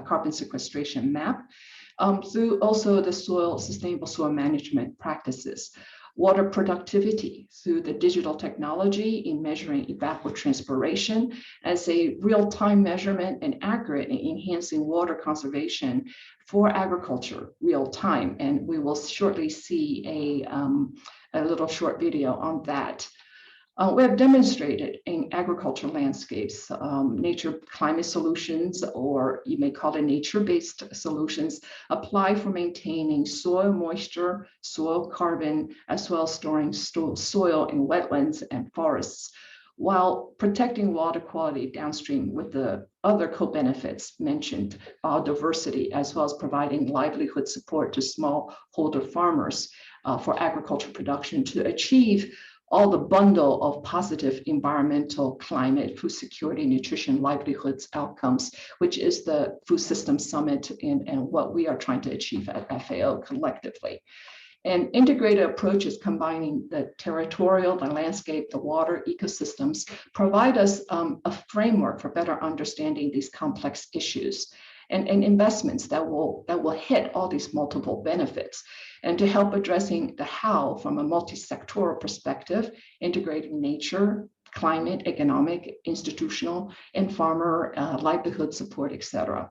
carbon sequestration map, through also the sustainable soil management practices. Water productivity through the digital technology in measuring evapotranspiration as a real-time measurement and accurate in enhancing water conservation for agriculture real-time. And we will shortly see a little short video on that. We have demonstrated in agriculture landscapes, nature climate solutions, or you may call it nature-based solutions, apply for maintaining soil moisture, soil carbon, as well as storing soil in wetlands and forests, while protecting water quality downstream with the other co-benefits mentioned, biodiversity, as well as providing livelihood support to smallholder farmers for agriculture production to achieve all the bundle of positive environmental, climate, food security, nutrition, livelihoods outcomes, which is the Food Systems Summit and what we are trying to achieve at FAO collectively. And integrated approaches combining the territorial, the landscape, the water ecosystems provide us a framework for better understanding these complex issues and investments that will hit all these multiple benefits, and to help addressing the how from a multi-sectoral perspective, integrating nature, climate, economic, institutional, and farmer livelihood support, et cetera.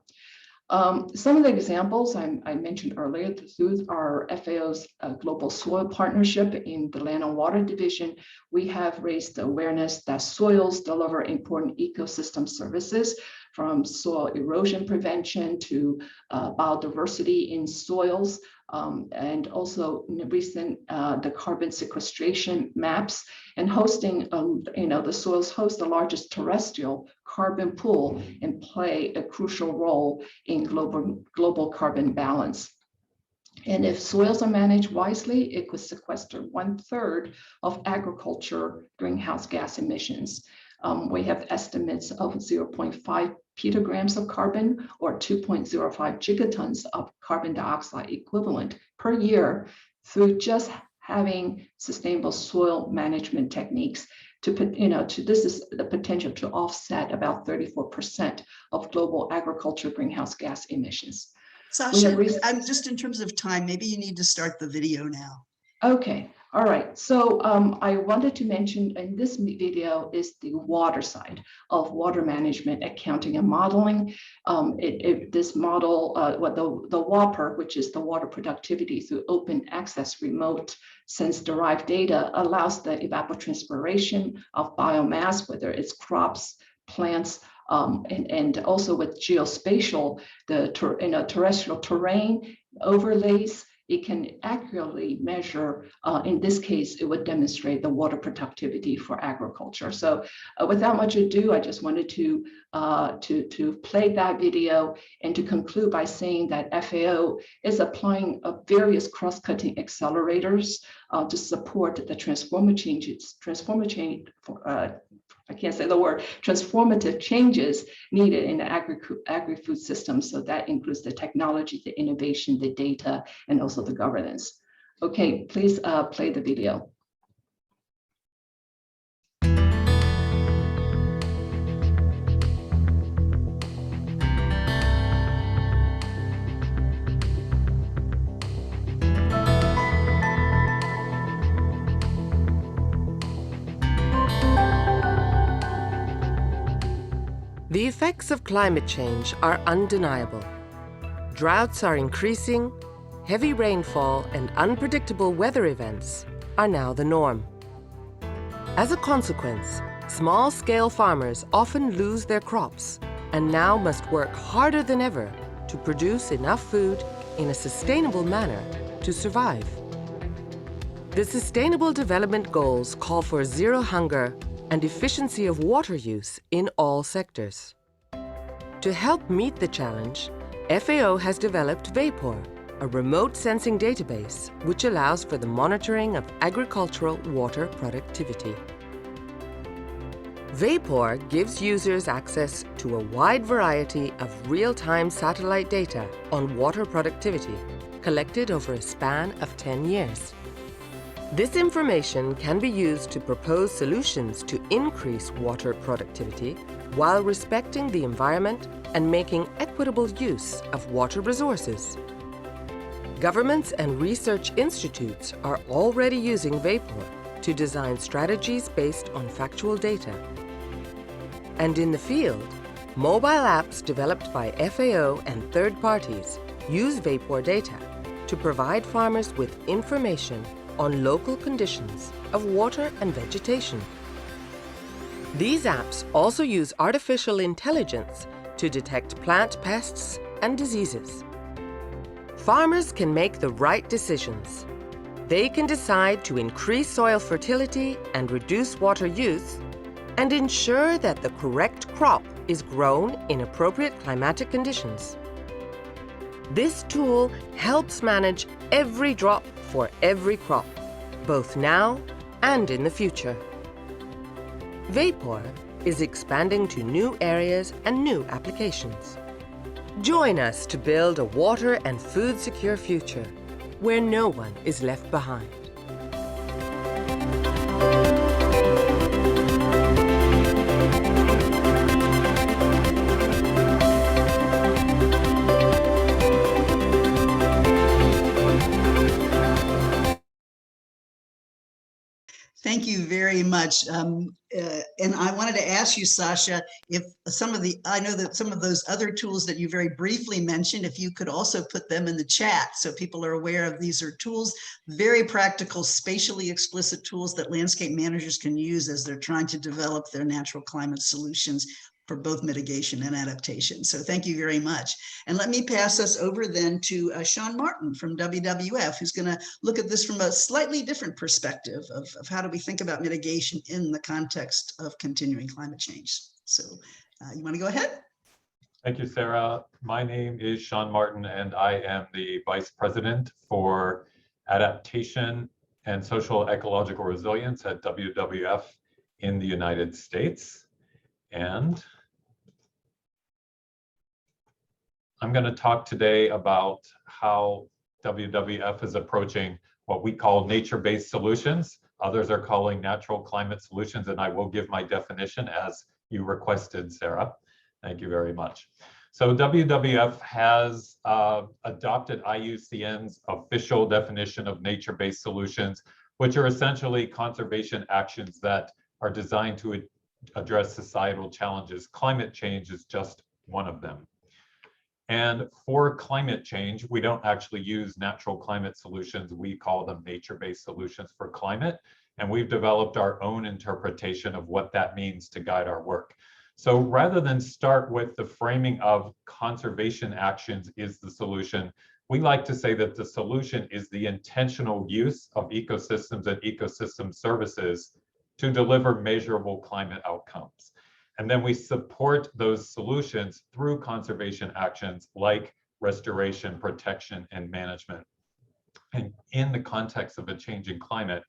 Some of the examples I mentioned earlier through our FAO's Global Soil Partnership in the Land and Water Division, we have raised the awareness that soils deliver important ecosystem services, from soil erosion prevention to biodiversity in soils, and also in the recent the carbon sequestration maps, and hosting, the soils host the largest terrestrial carbon pool and play a crucial role in global carbon balance. And if soils are managed wisely, it could sequester 1/3 of agriculture greenhouse gas emissions. We have estimates of 0.5 petagrams of carbon or 2.05 gigatons of carbon dioxide equivalent per year through just having sustainable soil management techniques this is the potential to offset about 34% of global agriculture greenhouse gas emissions. Sasha, I'm just in terms of time, maybe you need to start the video now. Okay, all right. So I wanted to mention in this video is the water side of water management, accounting and modeling. This model, the WAPR, which is the water productivity through open access remote sense derived data, allows the evapotranspiration of biomass, whether it's crops, plants, and also with geospatial, the terrestrial terrain overlays. It can accurately measure, in this case, it would demonstrate the water productivity for agriculture. So without much ado, I just wanted to play that video and to conclude by saying that FAO is applying various cross-cutting accelerators to support the transformative changes needed in the agri-food system. So that includes the technology, the innovation, the data, and also the governance. Okay, please play the video. The effects of climate change are undeniable. Droughts are increasing, heavy rainfall and unpredictable weather events are now the norm. As a consequence, small-scale farmers often lose their crops and now must work harder than ever to produce enough food in a sustainable manner to survive. The Sustainable Development Goals call for zero hunger and efficiency of water use in all sectors. To help meet the challenge, FAO has developed VAPOR, a remote sensing database which allows for the monitoring of agricultural water productivity. VAPOR gives users access to a wide variety of real-time satellite data on water productivity collected over a span of 10 years. This information can be used to propose solutions to increase water productivity while respecting the environment and making equitable use of water resources. Governments and research institutes are already using VAPOR to design strategies based on factual data. And in the field, mobile apps developed by FAO and third parties use VAPOR data to provide farmers with information on local conditions of water and vegetation. These apps also use artificial intelligence to detect plant pests and diseases. Farmers can make the right decisions. They can decide to increase soil fertility and reduce water use, and ensure that the correct crop is grown in appropriate climatic conditions. This tool helps manage every drop for every crop, both now and in the future. VAPOR is expanding to new areas and new applications. Join us to build a water and food secure future where no one is left behind. Thank you very much. And I wanted to ask you, Sasha, if I know that some of those other tools that you very briefly mentioned, if you could also put them in the chat so people are aware of these are tools, very practical, spatially explicit tools that landscape managers can use as they're trying to develop their natural climate solutions for both mitigation and adaptation. So thank you very much. And let me pass us over then to Sean Martin from WWF, who's going to look at this from a slightly different perspective of how do we think about mitigation in the context of continuing climate change. So you want to go ahead? Thank you, Sarah. My name is Sean Martin, and I am the Vice President for Adaptation and Social Ecological Resilience at WWF in the United States. And I'm going to talk today about how WWF is approaching what we call nature-based solutions. Others are calling natural climate solutions, and I will give my definition as you requested, Sarah. Thank you very much. So WWF has adopted IUCN's official definition of nature-based solutions, which are essentially conservation actions that are designed to address societal challenges. Climate change is just one of them. And for climate change, we don't actually use natural climate solutions. We call them nature-based solutions for climate. And we've developed our own interpretation of what that means to guide our work. So rather than start with the framing of conservation actions is the solution, we like to say that the solution is the intentional use of ecosystems and ecosystem services to deliver measurable climate outcomes. And then we support those solutions through conservation actions like restoration, protection, and management. And in the context of a changing climate,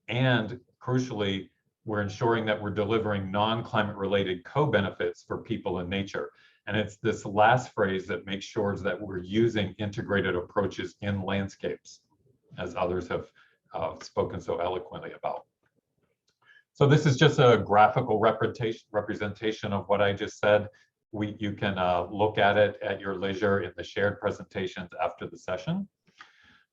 and crucially, we're ensuring that we're delivering non-climate related co-benefits for people and nature. And it's this last phrase that makes sure that we're using integrated approaches in landscapes, as others have spoken so eloquently about. So this is just a graphical representation of what I just said. You can look at it at your leisure in the shared presentations after the session.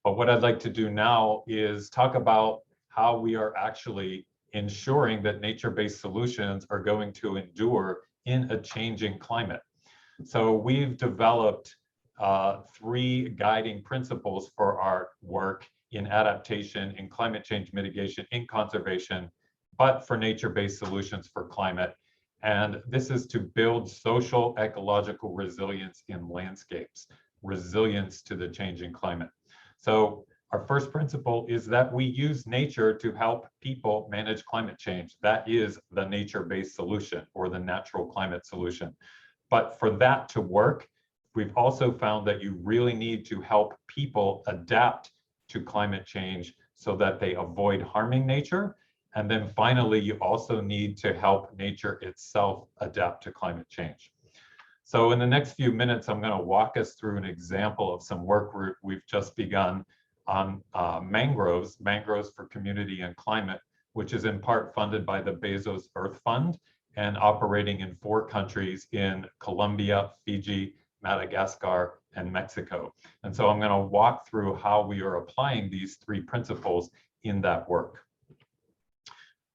But what I'd like to do now is talk about how we are actually ensuring that nature-based solutions are going to endure in a changing climate. So we've developed 3 guiding principles for our work in adaptation, in climate change mitigation, in conservation, but for nature-based solutions for climate. And this is to build social ecological resilience in landscapes, resilience to the changing climate. So our first principle is that we use nature to help people manage climate change. That is the nature-based solution or the natural climate solution. But for that to work, we've also found that you really need to help people adapt to climate change so that they avoid harming nature. And then finally, you also need to help nature itself adapt to climate change. So in the next few minutes, I'm going to walk us through an example of some work we've just begun on mangroves for community and climate, which is in part funded by the Bezos Earth Fund and operating in 4 countries in Colombia, Fiji, Madagascar, and Mexico. And so I'm going to walk through how we are applying these 3 principles in that work.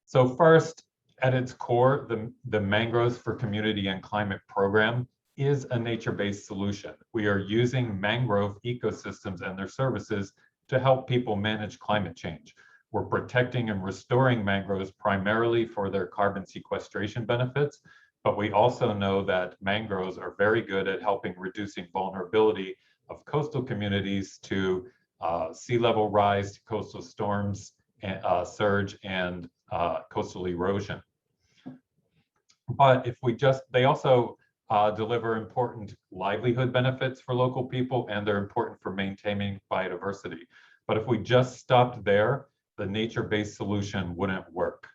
So first, at its core, the Mangroves for Community and Climate program is a nature-based solution. We are using mangrove ecosystems and their services to help people manage climate change. We're protecting and restoring mangroves primarily for their carbon sequestration benefits, but we also know that mangroves are very good at helping reducing vulnerability of coastal communities to sea level rise, coastal storms, surge, and coastal erosion. But if we they also deliver important livelihood benefits for local people, and they're important for maintaining biodiversity. But if we just stopped there, the nature-based solution wouldn't work.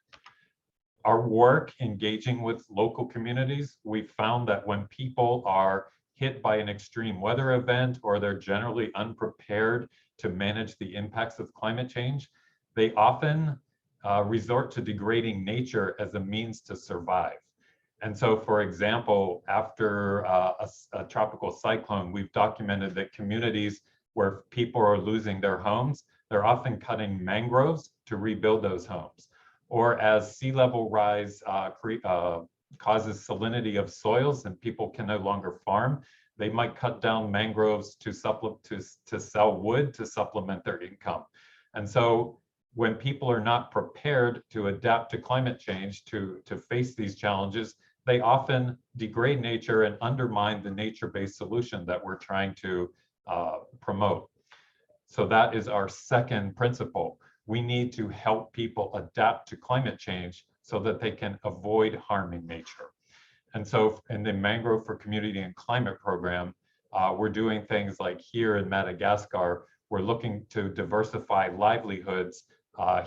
Our work engaging with local communities, we found that when people are hit by an extreme weather event or they're generally unprepared to manage the impacts of climate change, they often resort to degrading nature as a means to survive. And so, for example, after a tropical cyclone, we've documented that communities where people are losing their homes, they're often cutting mangroves to rebuild those homes. Or as sea level rise causes salinity of soils and people can no longer farm, they might cut down mangroves to sell wood to supplement their income. And so when people are not prepared to adapt to climate change, to face these challenges, they often degrade nature and undermine the nature-based solution that we're trying to promote. So that is our second principle. We need to help people adapt to climate change so that they can avoid harming nature. And so in the Mangrove for Community and Climate program, we're doing things like here in Madagascar, we're looking to diversify livelihoods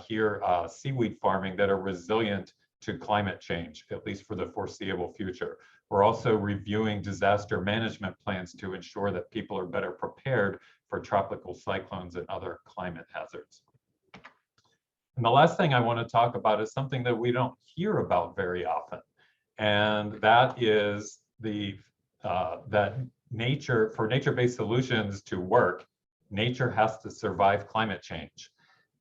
here, seaweed farming that are resilient to climate change, at least for the foreseeable future. We're also reviewing disaster management plans to ensure that people are better prepared for tropical cyclones and other climate hazards. And the last thing I want to talk about is something that we don't hear about very often. And that is that for nature-based solutions to work, nature has to survive climate change.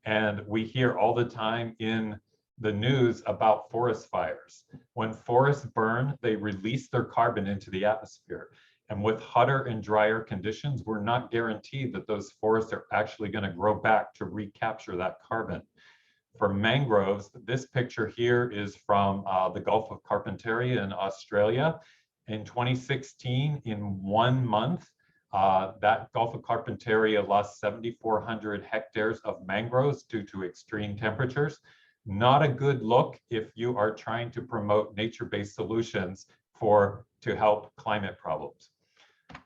And we hear all the time in the news about forest fires. When forests burn, they release their carbon into the atmosphere. And with hotter and drier conditions, we're not guaranteed that those forests are actually going to grow back to recapture that carbon. For mangroves, this picture here is from the Gulf of Carpentaria in Australia. In 2016, in 1 month, that Gulf of Carpentaria lost 7,400 hectares of mangroves due to extreme temperatures. Not a good look if you are trying to promote nature-based solutions to help climate problems.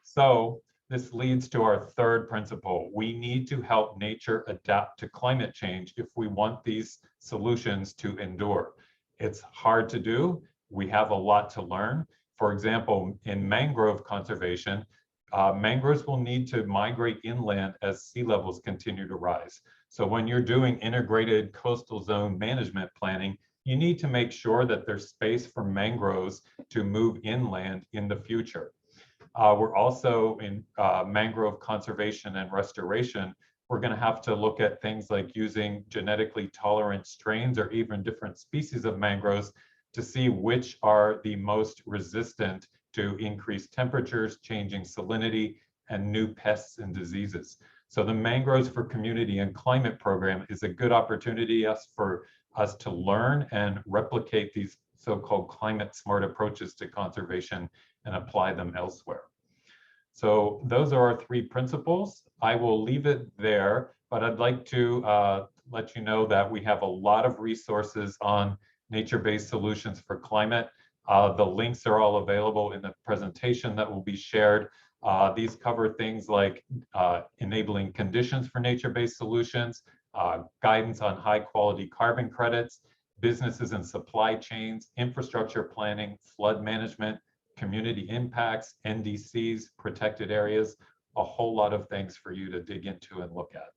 So this leads to our third principle. We need to help nature adapt to climate change if we want these solutions to endure. It's hard to do. We have a lot to learn. For example, in mangrove conservation, mangroves will need to migrate inland as sea levels continue to rise. So when you're doing integrated coastal zone management planning, you need to make sure that there's space for mangroves to move inland in the future. We're also in mangrove conservation and restoration. We're going to have to look at things like using genetically tolerant strains or even different species of mangroves to see which are the most resistant to increased temperatures, changing salinity, and new pests and diseases. So the Mangroves for Community and Climate program is a good opportunity for us to learn and replicate these so-called climate smart approaches to conservation and apply them elsewhere. So those are our three principles. I will leave it there, but I'd like to let you know that we have a lot of resources on nature-based solutions for climate. The links are all available in the presentation that will be shared. These cover things like enabling conditions for nature-based solutions, guidance on high-quality carbon credits, businesses and supply chains, infrastructure planning, flood management, community impacts, NDCs, protected areas, a whole lot of things for you to dig into and look at.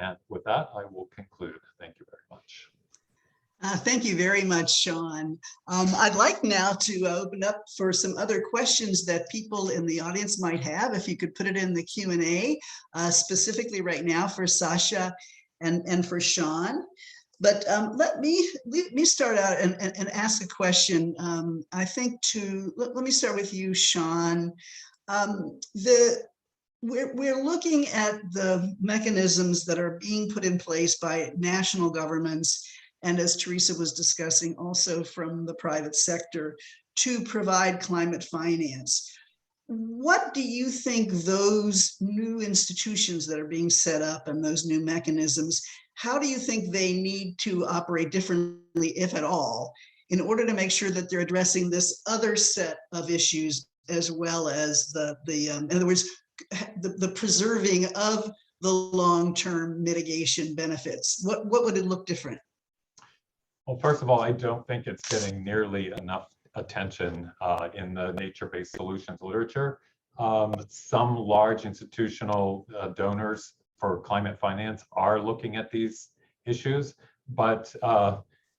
And with that, I will conclude. Thank you very much. Thank you very much, Sean. I'd like now to open up for some other questions that people in the audience might have. If you could put it in the Q&A, specifically right now for Sasha and for Sean. But let me start out and ask a question. I think let me start with you, Sean. We're looking at the mechanisms that are being put in place by national governments, and as Teresa was discussing, also from the private sector to provide climate finance. What do you think those new institutions that are being set up and those new mechanisms, how do you think they need to operate differently, if at all, in order to make sure that they're addressing this other set of issues, as well as in other words, the preserving of the long-term mitigation benefits? What would it look different? Well, first of all, I don't think it's getting nearly enough attention in the nature-based solutions literature. Some large institutional donors for climate finance are looking at these issues, but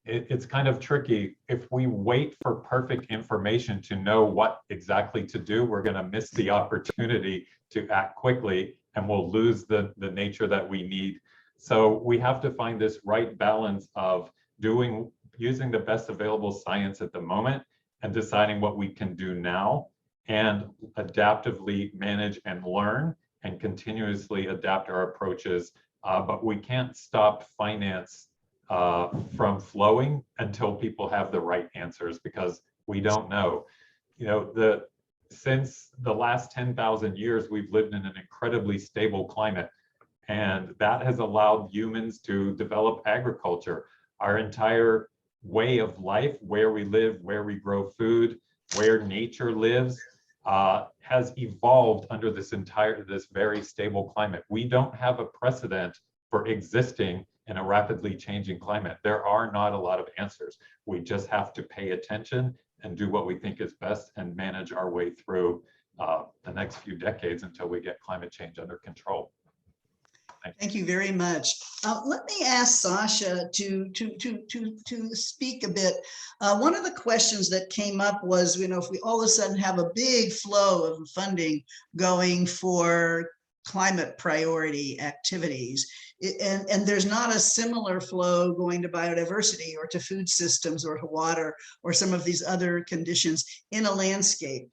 it's kind of tricky. If we wait for perfect information to know what exactly to do, we're going to miss the opportunity to act quickly, and we'll lose the nature that we need. So we have to find this right balance of using the best available science at the moment and deciding what we can do now, and adaptively manage and learn and continuously adapt our approaches. But we can't stop finance from flowing until people have the right answers, because we don't know. You know, since the last 10,000 years, we've lived in an incredibly stable climate, and that has allowed humans to develop agriculture. Our entire way of life, where we live, where we grow food, where nature lives, has evolved under this very stable climate. We don't have a precedent for existing in a rapidly changing climate. There are not a lot of answers. We just have to pay attention and do what we think is best and manage our way through the next few decades until we get climate change under control. Thank you very much. Let me ask Sasha to speak a bit. One of the questions that came up was, if we all of a sudden have a big flow of funding going for climate priority activities, and there's not a similar flow going to biodiversity or to food systems or to water or some of these other conditions in a landscape.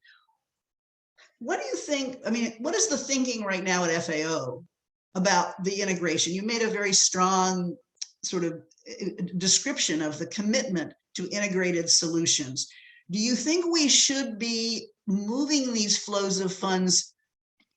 What do you think? I mean, what is the thinking right now at FAO about the integration? You made a very strong sort of description of the commitment to integrated solutions. Do you think we should be moving these flows of funds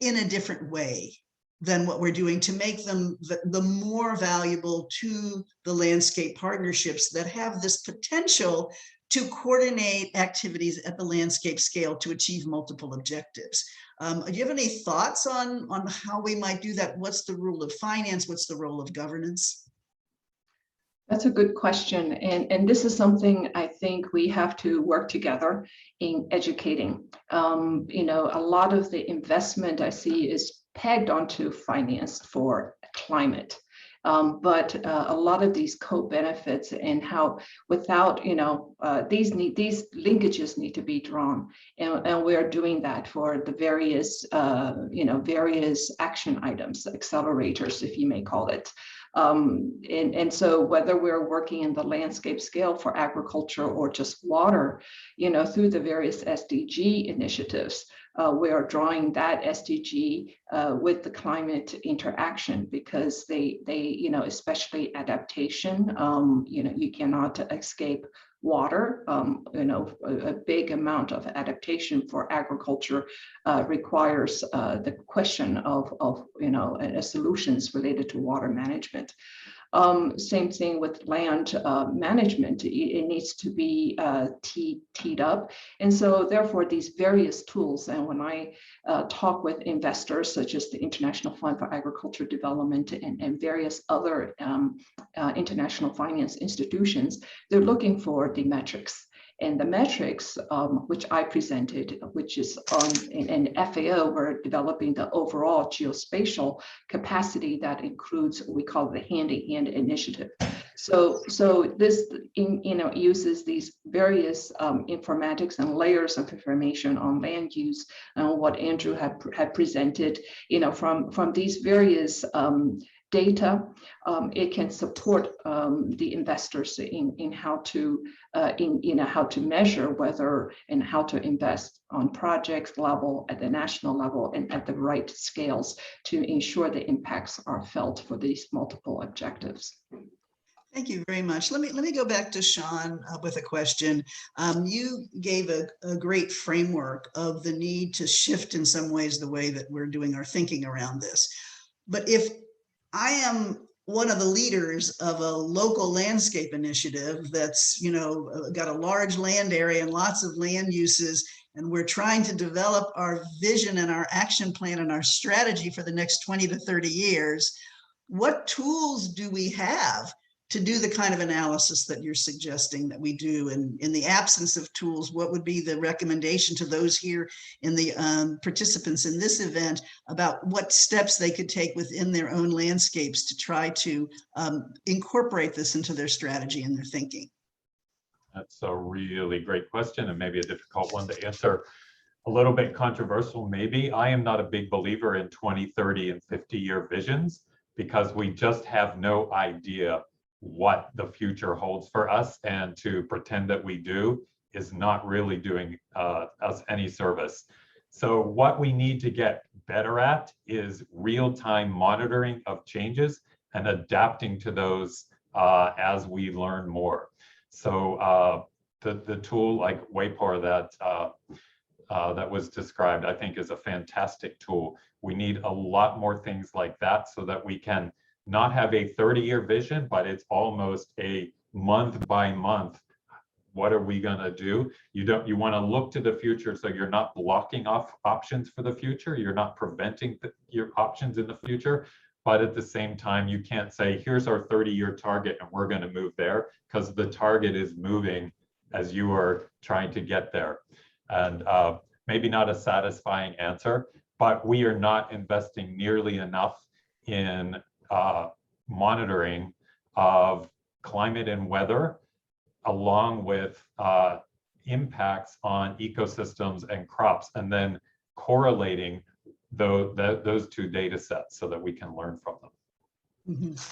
in a different way than what we're doing to make them the more valuable to the landscape partnerships that have this potential to coordinate activities at the landscape scale to achieve multiple objectives? Do you have any thoughts on how we might do that? What's the role of finance? What's the role of governance? That's a good question. And this is something I think we have to work together in educating. A lot of the investment I see is pegged onto finance for climate. But a lot of these co-benefits and how without, these linkages need to be drawn. And we're doing that for the various, various action items, accelerators, if you may call it. And so whether we're working in the landscape scale for agriculture or just water, through the various SDG initiatives, we are drawing that SDG with the climate interaction, because they especially adaptation, you cannot escape water. A big amount of adaptation for agriculture requires the question of solutions related to water management. Same thing with land management. It needs to be teed up. And so therefore these various tools, and when I talk with investors such as the International Fund for Agriculture Development and various other international finance institutions, they're looking for the metrics. And the metrics, which I presented, which is in FAO, we're developing the overall geospatial capacity that includes what we call the hand-in-hand initiative. So this uses these various informatics and layers of information on land use, and what Andrew had presented, from these various data. It can support the investors in how to how to measure whether and how to invest on project level, at the national level, and at the right scales to ensure the impacts are felt for these multiple objectives. Thank you very much. Let me go back to Sean with a question. You gave a great framework of the need to shift in some ways the way that we're doing our thinking around this. But if I am one of the leaders of a local landscape initiative that's, got a large land area and lots of land uses, and we're trying to develop our vision and our action plan and our strategy for the next 20 to 30 years, what tools do we have to do the kind of analysis that you're suggesting that we do? And in the absence of tools, what would be the recommendation to those here in the participants in this event about what steps they could take within their own landscapes to try to incorporate this into their strategy and their thinking? That's a really great question, and maybe a difficult one to answer. A little bit controversial, maybe. I am not a big believer in 20, 30, and 50-year visions, because we just have no idea what the future holds for us, and to pretend that we do is not really doing us any service. So what we need to get better at is real-time monitoring of changes and adapting to those as we learn more. So the tool like Waypor that was described, I think, is a fantastic tool. We need a lot more things like that so that we can not have a 30-year vision, but it's almost a month by month. what are we going to do? You want to look to the future, so you're not blocking off options for the future. You're not preventing your options in the future. But at the same time, you can't say, here's our 30-year target and we're going to move there, because the target is moving as you are trying to get there. And maybe not a satisfying answer, but we are not investing nearly enough in monitoring of climate and weather, along with impacts on ecosystems and crops, and then correlating those two data sets so that we can learn from them.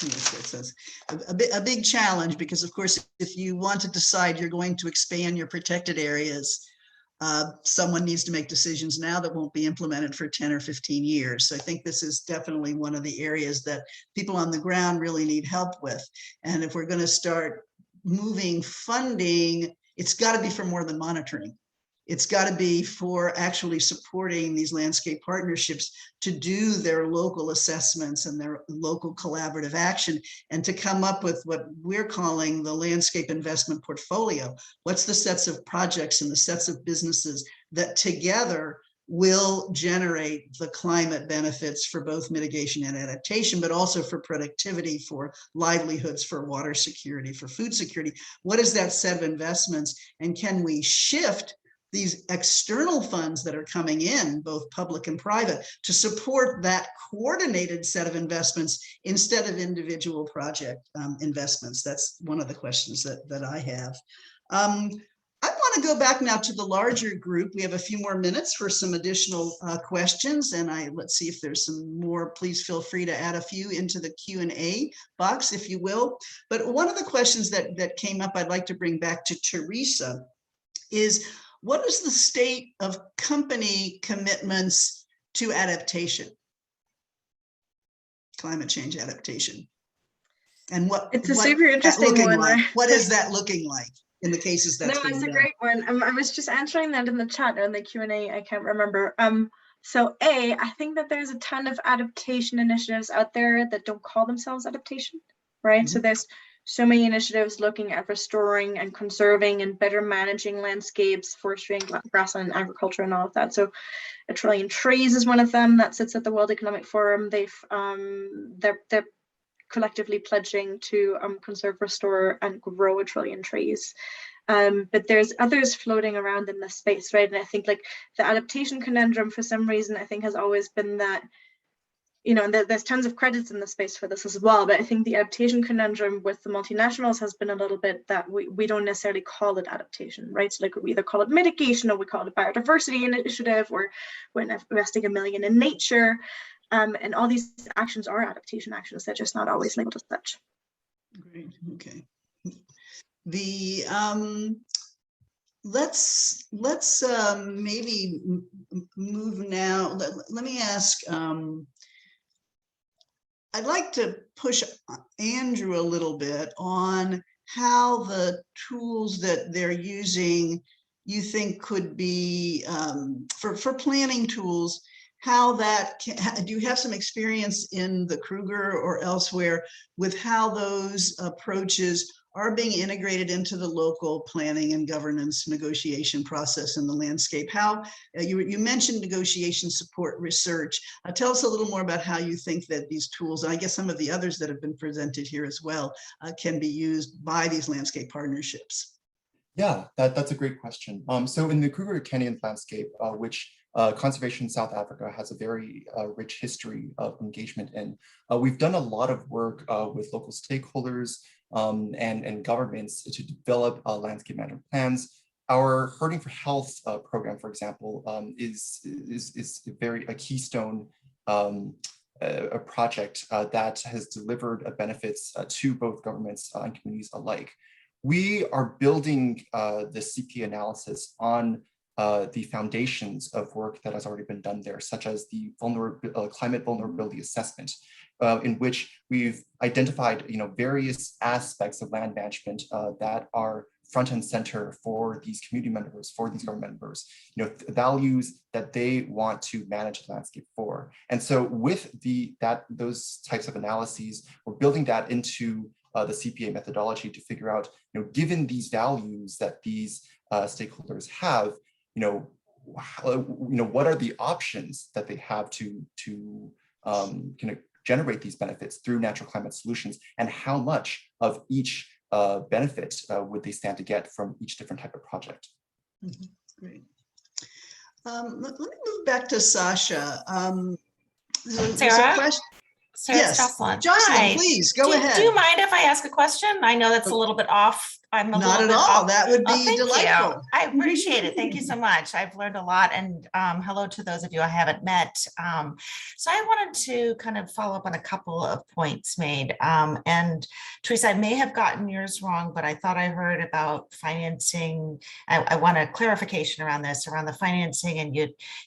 Yes, a big challenge, because of course, if you want to decide you're going to expand your protected areas, someone needs to make decisions now that won't be implemented for 10 or 15 years. So I think this is definitely one of the areas that people on the ground really need help with. And if we're going to start moving funding, it's got to be for more than monitoring. It's got to be for actually supporting these landscape partnerships to do their local assessments and their local collaborative action, and to come up with what we're calling the landscape investment portfolio. What's the sets of projects and the sets of businesses that together will generate the climate benefits for both mitigation and adaptation, but also for productivity, for livelihoods, for water security, for food security? What is that set of investments, and can we shift these external funds that are coming in, both public and private, to support that coordinated set of investments instead of individual project investments? That's one of the questions that I have. I want to go back now to the larger group. We have a few more minutes for some additional questions, and let's see if there's some more. Please feel free to add a few into the Q&A box, if you will. But one of the questions that came up, I'd like to bring back to Teresa, is what is the state of company commitments to adaptation, climate change adaptation? And it's a super interesting one. Like? What is that looking like in the cases that's No, it's a great one. I was just answering that in the chat or in the Q&A, I can't remember. So I think that there's a ton of adaptation initiatives out there that don't call themselves adaptation, right? Mm-hmm. So there's so many initiatives looking at restoring and conserving and better managing landscapes, forestry and grassland agriculture and all of that. So 1 trillion trees is one of them that sits at the World Economic Forum. They're collectively pledging to conserve, restore and grow 1 trillion trees. But there's others floating around in the space, right? And I think like the adaptation conundrum, for some reason, I think has always been that, you know, and there's tons of credits in the space for this as well, but I think the adaptation conundrum with the multinationals has been a little bit that we don't necessarily call it adaptation, right? So like we either call it mitigation, or we call it a biodiversity initiative, or we're investing $1 million in nature. And all these actions are adaptation actions. They're just not always labeled as such. Great, okay. The let's maybe move now. Let me ask, I'd like to push Andrew a little bit on how the tools that they're using you think could be for planning tools, how that can, do you have some experience in the Kruger or elsewhere with how those approaches are being integrated into the local planning and governance negotiation process in the landscape? How you mentioned negotiation support research. Tell us a little more about how you think that these tools, and I guess some of the others that have been presented here as well, can be used by these landscape partnerships. Yeah, that's a great question. So in the Kruger Canyon landscape, which Conservation South Africa has a very rich history of engagement in, we've done a lot of work with local stakeholders and governments to develop landscape management plans. Our Herding for Health program, for example, is a keystone a project that has delivered benefits to both governments and communities alike. We are building the CP analysis on the foundations of work that has already been done there, such as the climate vulnerability assessment, in which we've identified, various aspects of land management that are front and center for these community members, for these government members, values that they want to manage the landscape for. And so with those types of analyses, we're building that into the CPA methodology to figure out, given these values that these stakeholders have, what are the options that they have to kind of generate these benefits through natural climate solutions, and how much of each benefit would they stand to get from each different type of project. Great. Let me move back to Sasha. There's a Sarah? question. Sarah, Yes, Jocelyn. Jocelyn, Hi. please go ahead. Do you mind if I ask a question? I know that's a little bit off. I'm a Not little at bit all. off. That would Oh, be thank delightful. you. I appreciate it. Thank you so much. I've learned a lot, and hello to those of you I haven't met. So I wanted to kind of follow up on a couple of points made. And Teresa, I may have gotten yours wrong, but I thought I heard about financing. I want a clarification around this, around the financing, and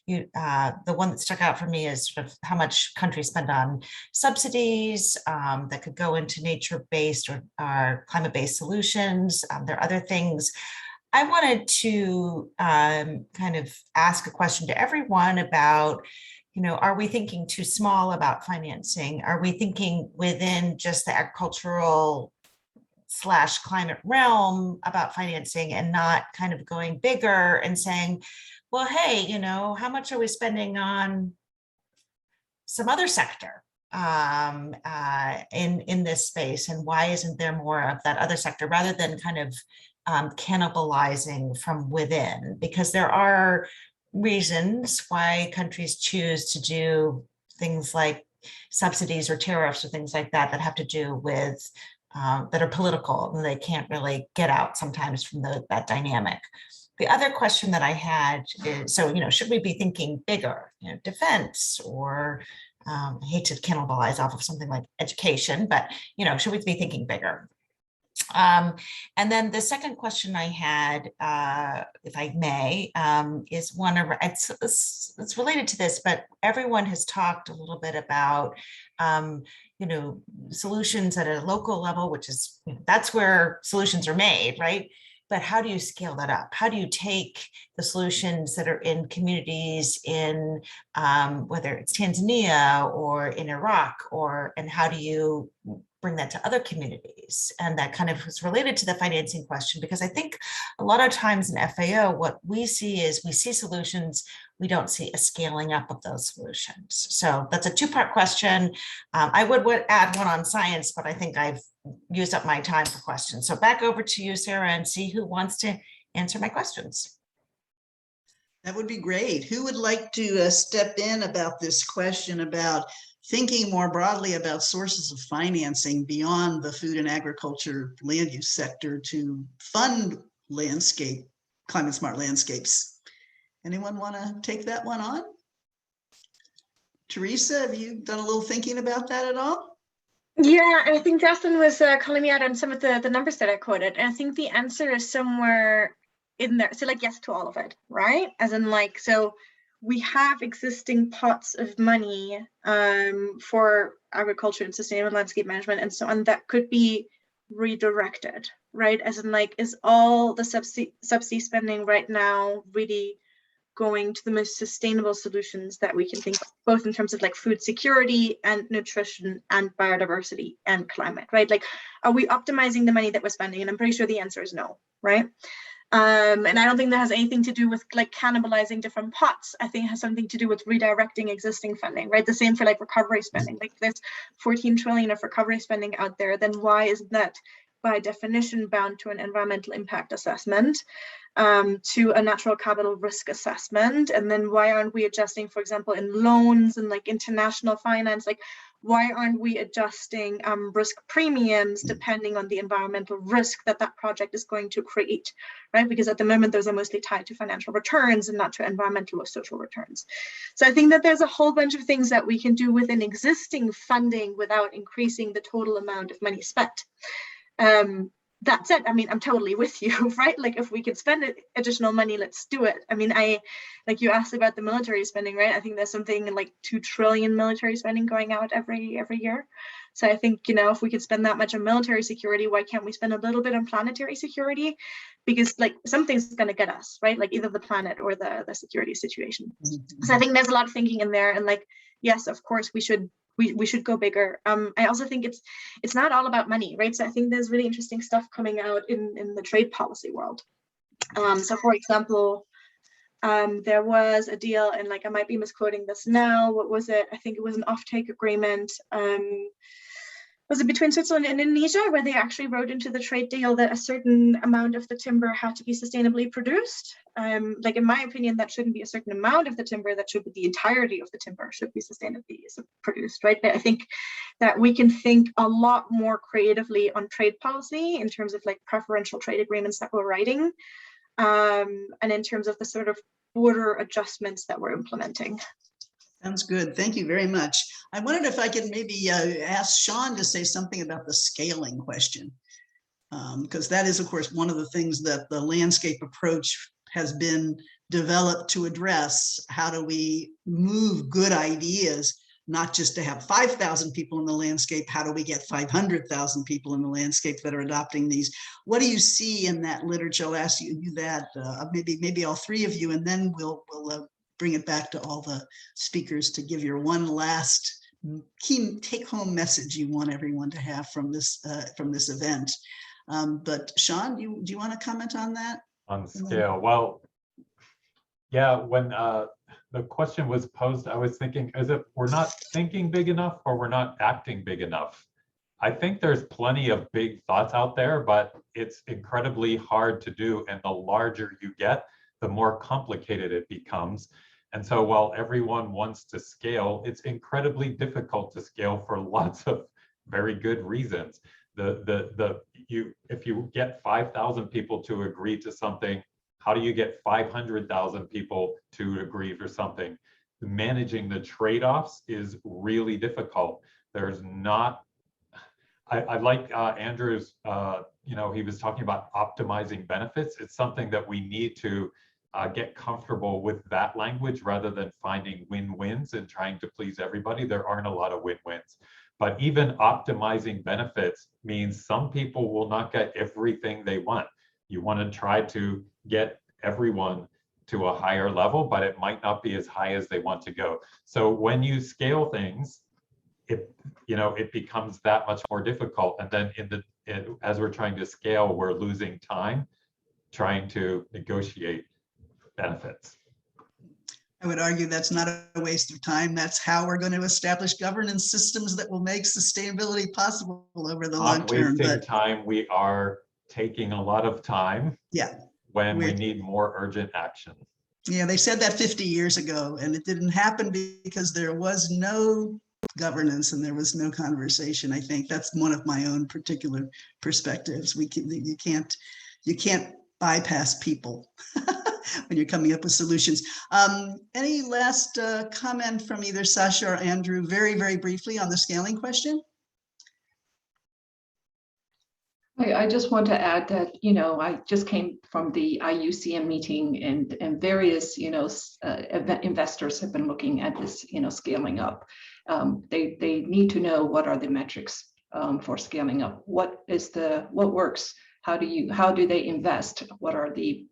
the one that stuck out for me is sort of how much countries spend on subsidies that could go into nature-based or climate-based solutions. There are other things. I wanted to kind of ask a question to everyone about, are we thinking too small about financing? Are we thinking within just the agricultural / climate realm about financing, and not kind of going bigger and saying, well, hey, how much are we spending on some other sector in this space, and why isn't there more of that other sector, rather than kind of cannibalizing from within? Because there are reasons why countries choose to do things like subsidies or tariffs or things like that have to do with that are political, and they can't really get out sometimes from that dynamic. The other question that I had is, so, should we be thinking bigger, defense, or I hate to cannibalize off of something like education, but, should we be thinking bigger? And then the second question I had, if I may, is one of, it's related to this, but everyone has talked a little bit about, solutions at a local level, which is, that's where solutions are made, right? But how do you scale that up? How do you take the solutions that are in communities in whether it's Tanzania or in Iraq, and how do you bring that to other communities? And that kind of is related to the financing question, because I think a lot of times in FAO, what we see is we see solutions, we don't see a scaling up of those solutions. So that's a two-part question. I would add one on science, but I think I've used up my time for questions. So back over to you, Sara, and see who wants to answer my questions. That would be great. Who would like to step in about this question about thinking more broadly about sources of financing beyond the food and agriculture land use sector to fund climate smart landscapes? Anyone want to take that one on? Teresa, have you done a little thinking about that at all? Yeah, I think Jocelyn was calling me out on some of the numbers that I quoted. And I think the answer is somewhere in there. So yes to all of it, right? As in so we have existing pots of money for agriculture and sustainable landscape management and so on that could be redirected, right? As in is all the subsidy spending right now really going to the most sustainable solutions that we can think of, both in terms of food security and nutrition and biodiversity and climate, right? Are we optimizing the money that we're spending? And I'm pretty sure the answer is no, right? And I don't think that has anything to do with cannibalizing different pots. I think it has something to do with redirecting existing funding, right? The same for recovery spending. There's 14 trillion of recovery spending out there. Then why isn't that by definition bound to an environmental impact assessment, to a natural capital risk assessment? And then why aren't we adjusting, for example, in loans and international finance? Why aren't we adjusting risk premiums depending on the environmental risk that project is going to create, right? Because at the moment, those are mostly tied to financial returns and not to environmental or social returns. So I think that there's a whole bunch of things that we can do within existing funding without increasing the total amount of money spent. That said, I'm totally with you, right? If we could spend additional money, let's do it. You asked about the military spending, right? I think there's something in 2 trillion military spending going out every year. So I think, if we could spend that much on military security, why can't we spend a little bit on planetary security? Because something's going to get us, right? Either the planet or the security situation. So I think there's a lot of thinking in there. And yes, of course, we should we should go bigger. I also think it's not all about money, right? So I think there's really interesting stuff coming out in the trade policy world. So for example, there was a deal, and like I might be misquoting this now. What was it? I think it was an offtake agreement. Was it between Switzerland and Indonesia, where they actually wrote into the trade deal that a certain amount of the timber had to be sustainably produced? Like in my opinion, that shouldn't be a certain amount of the timber, that should be the entirety of the timber should be sustainably produced, right? But I think that we can think a lot more creatively on trade policy in terms of like preferential trade agreements that we're writing, and in terms of the sort of border adjustments that we're implementing. Sounds good. Thank you very much. I wondered if I could maybe ask Sean to say something about the scaling question, because that is, of course, one of the things that the landscape approach has been developed to address. How do we move good ideas, not just to have 5,000 people in the landscape? How do we get 500,000 people in the landscape that are adopting these? What do you see in that literature? I'll ask you that, maybe all three of you, and then we'll bring it back to all the speakers to give your one last key take-home message you want everyone to have from this event. But Sean, do you want to comment on that? On scale, well, yeah, when the question was posed, I was thinking, is it we're not thinking big enough or we're not acting big enough? I think there's plenty of big thoughts out there, but it's incredibly hard to do. And the larger you get, the more complicated it becomes. And so while everyone wants to scale, it's incredibly difficult to scale for lots of very good reasons. If you get 5,000 people to agree to something, how do you get 500,000 people to agree for something? Managing the trade-offs is really difficult. There's not, I like Andrew's, he was talking about optimizing benefits. It's something that we need to get comfortable with that language rather than finding win-wins and trying to please everybody. There aren't a lot of win-wins. But even optimizing benefits means some people will not get everything they want. You want to try to get everyone to a higher level, but it might not be as high as they want to go. So when you scale things, it becomes that much more difficult. And then as we're trying to scale, we're losing time trying to negotiate benefits. I would argue that's not a waste of time. That's how we're going to establish governance systems that will make sustainability possible over the long term. Wasting time, we are taking a lot of time. Yeah. When we need more urgent action. Yeah, they said that 50 years ago, and it didn't happen because there was no governance and there was no conversation. I think that's one of my own particular perspectives. You can't bypass people when you're coming up with solutions. Any last comment from either Sasha or Andrew, very, very briefly on the scaling question? I just want to add that, I just came from the IUCN meeting, and various, investors have been looking at this, scaling up. They need to know what are the metrics for scaling up. What works? How do they invest? What are the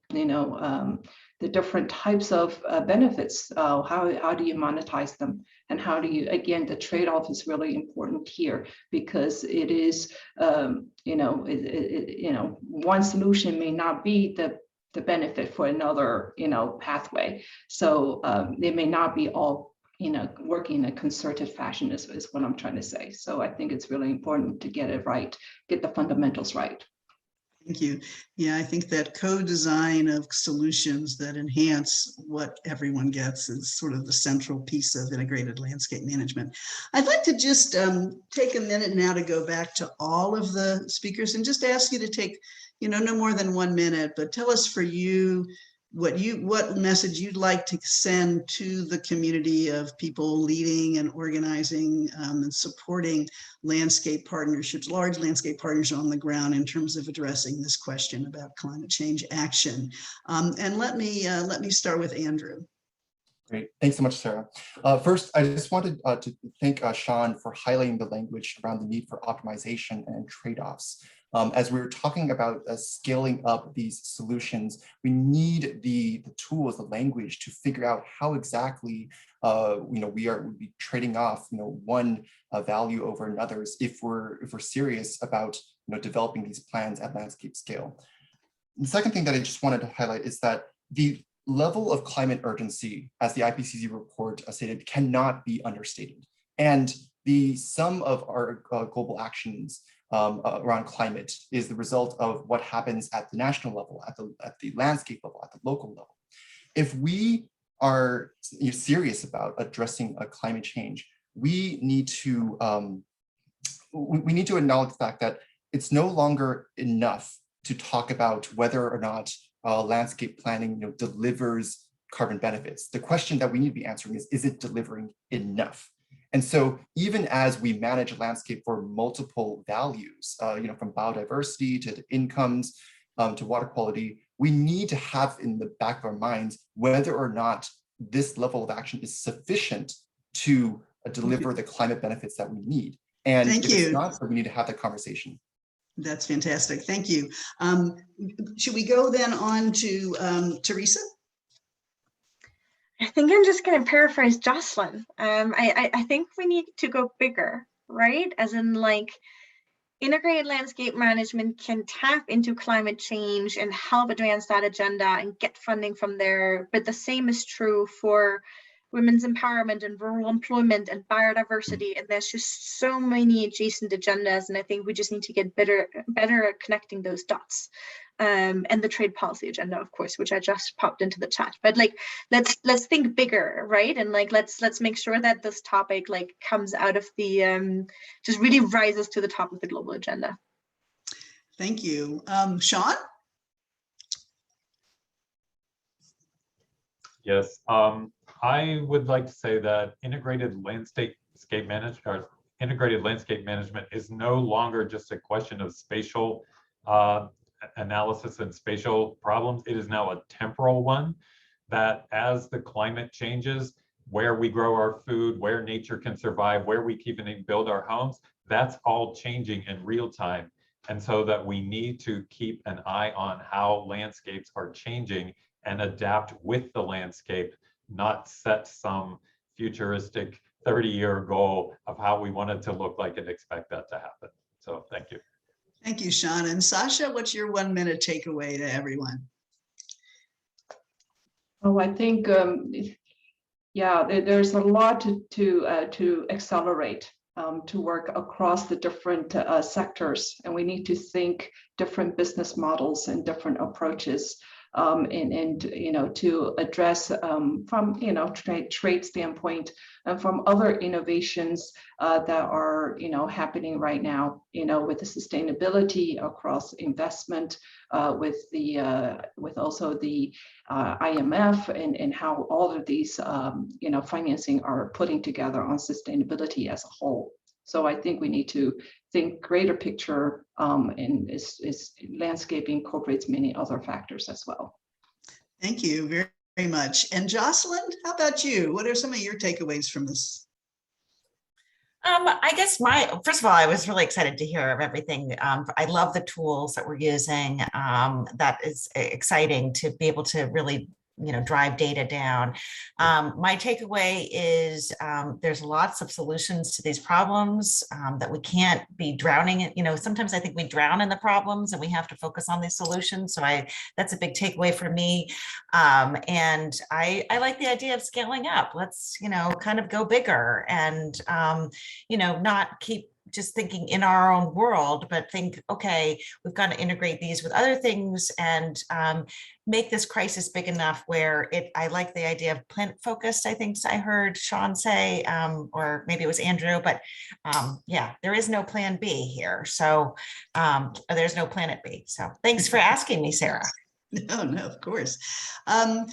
different types of benefits? How do you monetize them? And how do you, again, the trade-off is really important here, because it is, one solution may not be the benefit for another, pathway. So they may not be all, working in a concerted fashion is what I'm trying to say. So I think it's really important to get it right, get the fundamentals right. Thank you. Yeah, I think that co-design of solutions that enhance what everyone gets is sort of the central piece of integrated landscape management. I'd like to just take a minute now to go back to all of the speakers and just ask you to take, no more than 1 minute, but tell us for you what message you'd like to send to the community of people leading and organizing and supporting landscape partnerships, large landscape partners on the ground in terms of addressing this question about climate change action. And let me start with Andrew. Great, thanks so much, Sara. First, I just wanted to thank Sean for highlighting the language around the need for optimization and trade-offs. As we're talking about scaling up these solutions, we need the tools, the language to figure out how exactly we would be trading off one value over another's if we're serious about developing these plans at landscape scale. The second thing that I just wanted to highlight is that the level of climate urgency, as the IPCC report stated, cannot be understated. And the sum of our global actions around climate is the result of what happens at the national level, at the landscape level, at the local level. If we are serious about addressing climate change, we need to acknowledge the fact that it's no longer enough to talk about whether or not landscape planning delivers carbon benefits. The question that we need to be answering is it delivering enough? And so even as we manage a landscape for multiple values, from biodiversity to the incomes to water quality, we need to have in the back of our minds whether or not this level of action is sufficient to deliver the climate benefits that we need. And if it's not, so we need to have that conversation. That's fantastic. Thank you. Should we go then on to Teresa? I think I'm just going to paraphrase Jocelyn. I think we need to go bigger, right? As in, like, integrated landscape management can tap into climate change and help advance that agenda and get funding from there. But the same is true for women's empowerment and rural employment and biodiversity. And there's just so many adjacent agendas. And I think we just need to get better at connecting those dots. And the trade policy agenda, of course, which I just popped into the chat. But like, let's think bigger, right? And like, let's make sure that this topic like comes out of the just really rises to the top of the global agenda. Thank you, Sean. Yes, I would like to say that integrated landscape management is no longer just a question of spatial analysis and spatial problems. It is now a temporal one, that as the climate changes, where we grow our food, where nature can survive, where we can even build our homes, that's all changing in real time. And so that we need to keep an eye on how landscapes are changing and adapt with the landscape, not set some futuristic 30-year goal of how we want it to look like and expect that to happen. So thank you. Thank you, Sean. And Sasha, what's your 1-minute takeaway to everyone? Oh, I think, yeah, there's a lot to accelerate, to work across the different sectors, and we need to think different business models and different approaches, and to address from trade standpoint and from other innovations that are happening right now, with the sustainability across investment, with also the IMF and how all of these financing are putting together on sustainability as a whole. So I think we need to think greater picture, and landscape incorporates many other factors as well. Thank you very, very much. And Jocelyn, how about you? What are some of your takeaways from this? I guess first of all, I was really excited to hear of everything. I love the tools that we're using. That is exciting to be able to really drive data down. My takeaway is there's lots of solutions to these problems, that we can't be drowning in. Sometimes I think we drown in the problems and we have to focus on these solutions. So that's a big takeaway for me. And I like the idea of scaling up. Let's, kind of go bigger and, not keep just thinking in our own world, but think, okay, we've got to integrate these with other things and make this crisis big enough where I like the idea of planet focused. I think I heard Sean say, or maybe it was Andrew, but yeah, there is no plan B here. So there's no planet B. So thanks for asking me, Sara. No, of course. I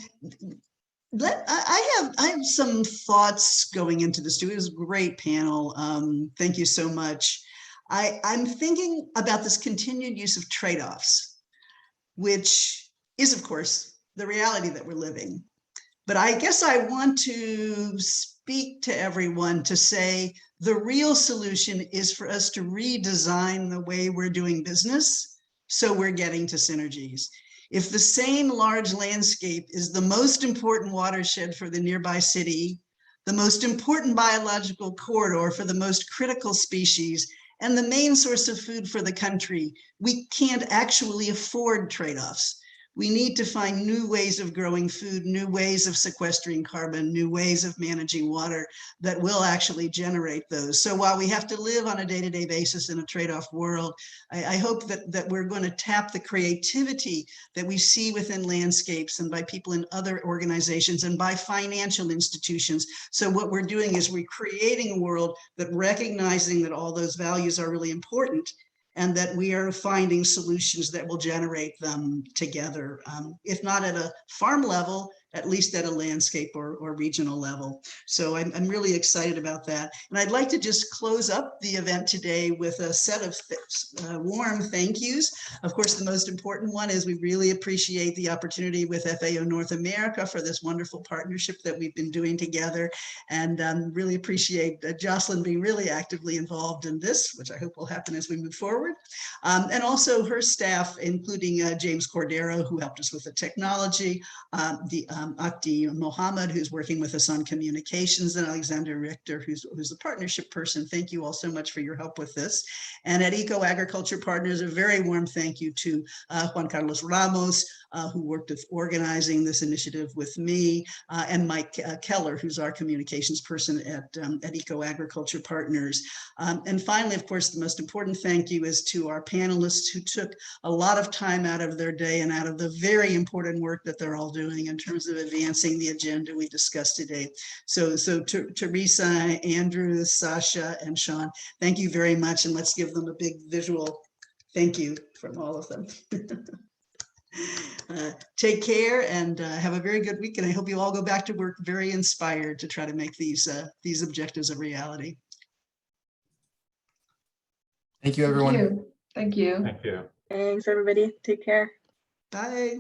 have some thoughts going into this too. It was a great panel. Thank you so much. I'm thinking about this continued use of trade-offs, which is, of course, the reality that we're living. But I guess I want to speak to everyone to say the real solution is for us to redesign the way we're doing business so we're getting to synergies. If the same large landscape is the most important watershed for the nearby city, the most important biological corridor for the most critical species, and the main source of food for the country, we can't actually afford trade-offs. We need to find new ways of growing food, new ways of sequestering carbon, new ways of managing water that will actually generate those. So while we have to live on a day-to-day basis in a trade-off world, I hope that we're going to tap the creativity that we see within landscapes and by people in other organizations and by financial institutions. So what we're doing is we're creating a world that recognizing that all those values are really important, and that we are finding solutions that will generate them together, if not at a farm level, at least at a landscape or regional level. So I'm really excited about that. And I'd like to just close up the event today with a set of warm thank yous. Of course, the most important one is we really appreciate the opportunity with FAO-North America for this wonderful partnership that we've been doing together, and really appreciate Jocelyn being really actively involved in this, which I hope will happen as we move forward. And also her staff, including James Cordero, who helped us with the technology, Akdi Mohammed, who's working with us on communications, and Alexander Richter, who's the partnership person. Thank you all so much for your help with this. And at EcoAgriculture Partners, a very warm thank you to Juan Carlos Ramos, who worked with organizing this initiative with me, and Mike Keller, who's our communications person at EcoAgriculture Partners. And finally, of course, the most important thank you is to our panelists who took a lot of time out of their day and out of the very important work that they're all doing in terms of advancing the agenda we discussed today. So Teresa, Andrew, Sasha, and Sean, thank you very much. And let's give them a big visual thank you from all of them. Take care and have a very good week. And I hope you all go back to work very inspired to try to make these objectives a reality. Thank you, everyone. Thank you. Thank you. Thanks, everybody. Take care. Bye.